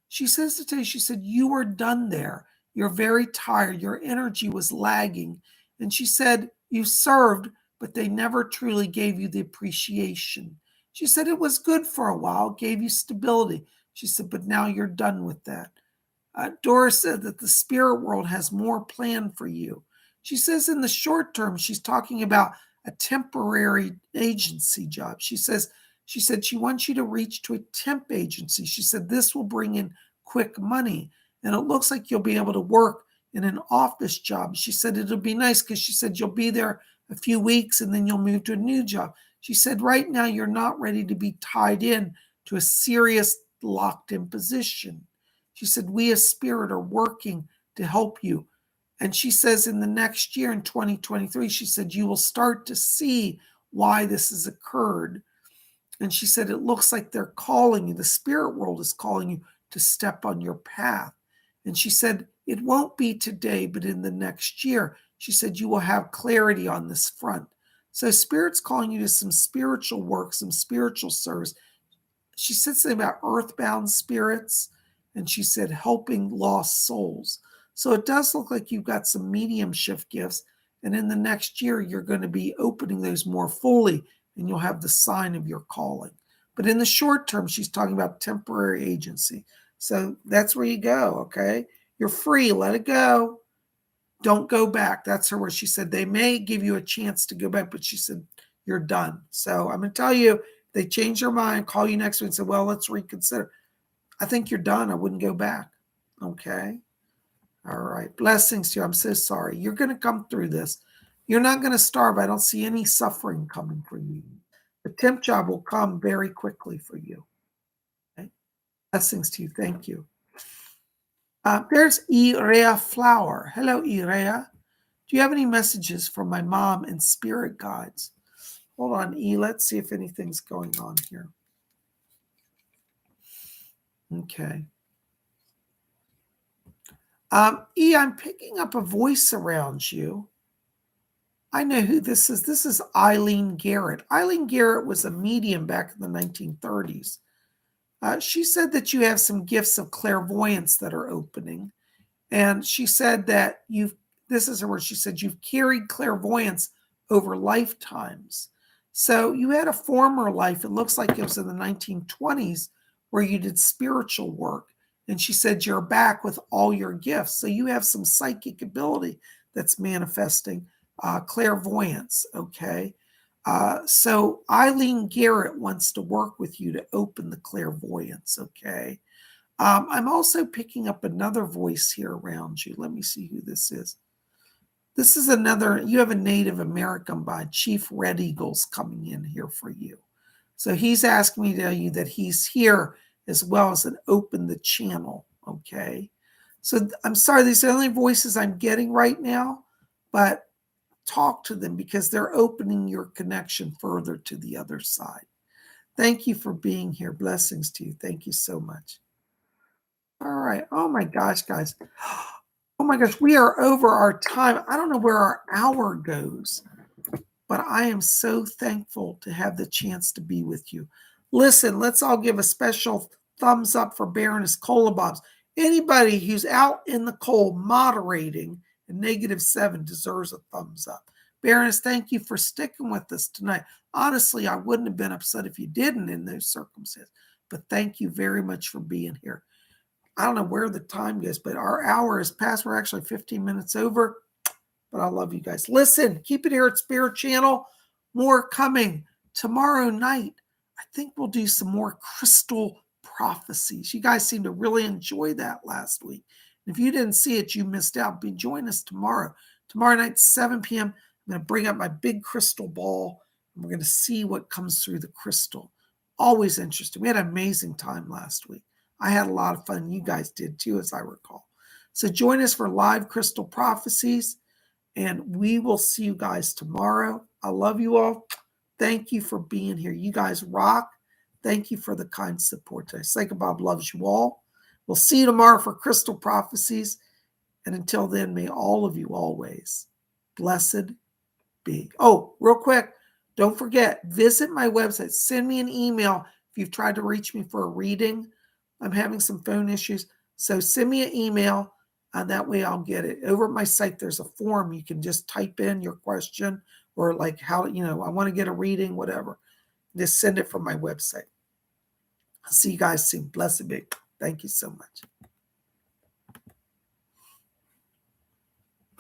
She says to tell you, she said, you are done there. You're very tired. Your energy was lagging. And she said, you served, but they never truly gave you the appreciation. She said, it was good for a while, gave you stability. She said, but now you're done with that. Doris said that the spirit world has more planned for you. She says in the short term, she's talking about a temporary agency job. She said she wants you to reach to a temp agency. She said this will bring in quick money, and it looks like you'll be able to work in an office job. She said it'll be nice because she said you'll be there a few weeks and then you'll move to a new job. She said right now you're not ready to be tied in to a serious locked in position. She said we as spirit are working to help you. And she says in the next year, in 2023, she said you will start to see why this has occurred. And she said it looks like they're calling you, the spirit world is calling you to step on your path. And she said it won't be today, but in the next year. She said you will have clarity on this front. So spirit's calling you to some spiritual work, some spiritual service. She said something about earthbound spirits, and she said helping lost souls. So it does look like you've got some mediumship gifts, and in the next year, you're going to be opening those more fully, and you'll have the sign of your calling. But in the short term, she's talking about temporary agency. So that's where you go, okay? You're free. Let it go. Don't go back. That's her where she said they may give you a chance to go back, but she said you're done. So I'm going to tell you, they change their mind, call you next week and say, well, let's reconsider. I think you're done. I wouldn't go back. Okay. All right. Blessings to you. I'm so sorry. You're going to come through this. You're not going to starve. I don't see any suffering coming for you. The temp job will come very quickly for you. Okay? Blessings to you. Thank you. There's Irea Flower. Hello, Irea. Do you have any messages from my mom and spirit guides? Hold on, E. Let's see if anything's going on here. Okay. E, I'm picking up a voice around you. I know who this is. This is Eileen Garrett. Eileen Garrett was a medium back in the 1930s. She said that you have some gifts of clairvoyance that are opening. And she said that this is her word, she said you've carried clairvoyance over lifetimes. So you had a former life, it looks like it was in the 1920s, where you did spiritual work. And she said you're back with all your gifts. So you have some psychic ability that's manifesting clairvoyance, okay? So Eileen Garrett wants to work with you to open the clairvoyance, okay? I'm also picking up another voice here around you. Let me see who this is. This is another, you have a Native American by Chief Red Eagles coming in here for you. So he's asking me to tell you that he's here as well as an open the channel, okay? So I'm sorry, these are the only voices I'm getting right now, but talk to them because they're opening your connection further to the other side. Thank you for being here. Blessings to you. Thank you so much. All right. Oh my gosh, guys. Oh my gosh, we are over our time. I don't know where our hour goes, but I am so thankful to have the chance to be with you. Listen, let's all give a special thumbs up for Baroness Cola Bobs. Anybody who's out in the cold moderating in -7 deserves a thumbs up. Baroness, thank you for sticking with us tonight. Honestly, I wouldn't have been upset if you didn't in those circumstances, but thank you very much for being here. I don't know where the time goes, but our hour is past. We're actually 15 minutes over, but I love you guys. Listen, keep it here at Spirit Channel. More coming tomorrow night. I think we'll do some more crystal prophecies. You guys seem to really enjoy that last week. If you didn't see it, you missed out. Join us tomorrow. Tomorrow night, 7 p.m., I'm going to bring up my big crystal ball, and we're going to see what comes through the crystal. Always interesting. We had an amazing time last week. I had a lot of fun. You guys did too, as I recall. So join us for live crystal prophecies, and we will see you guys tomorrow. I love you all. Thank you for being here. You guys rock. Thank you for the kind support today. PsychicBob loves you all. We'll see you tomorrow for Crystal Prophecies. And until then, may all of you always blessed be. Oh, real quick, don't forget, visit my website. Send me an email if you've tried to reach me for a reading. I'm having some phone issues. So send me an email, and that way I'll get it. Over at my site, there's a form. You can just type in your question or like how, I want to get a reading, whatever. Just send it from my website. I'll see you guys soon. Blessed be. Thank you so much.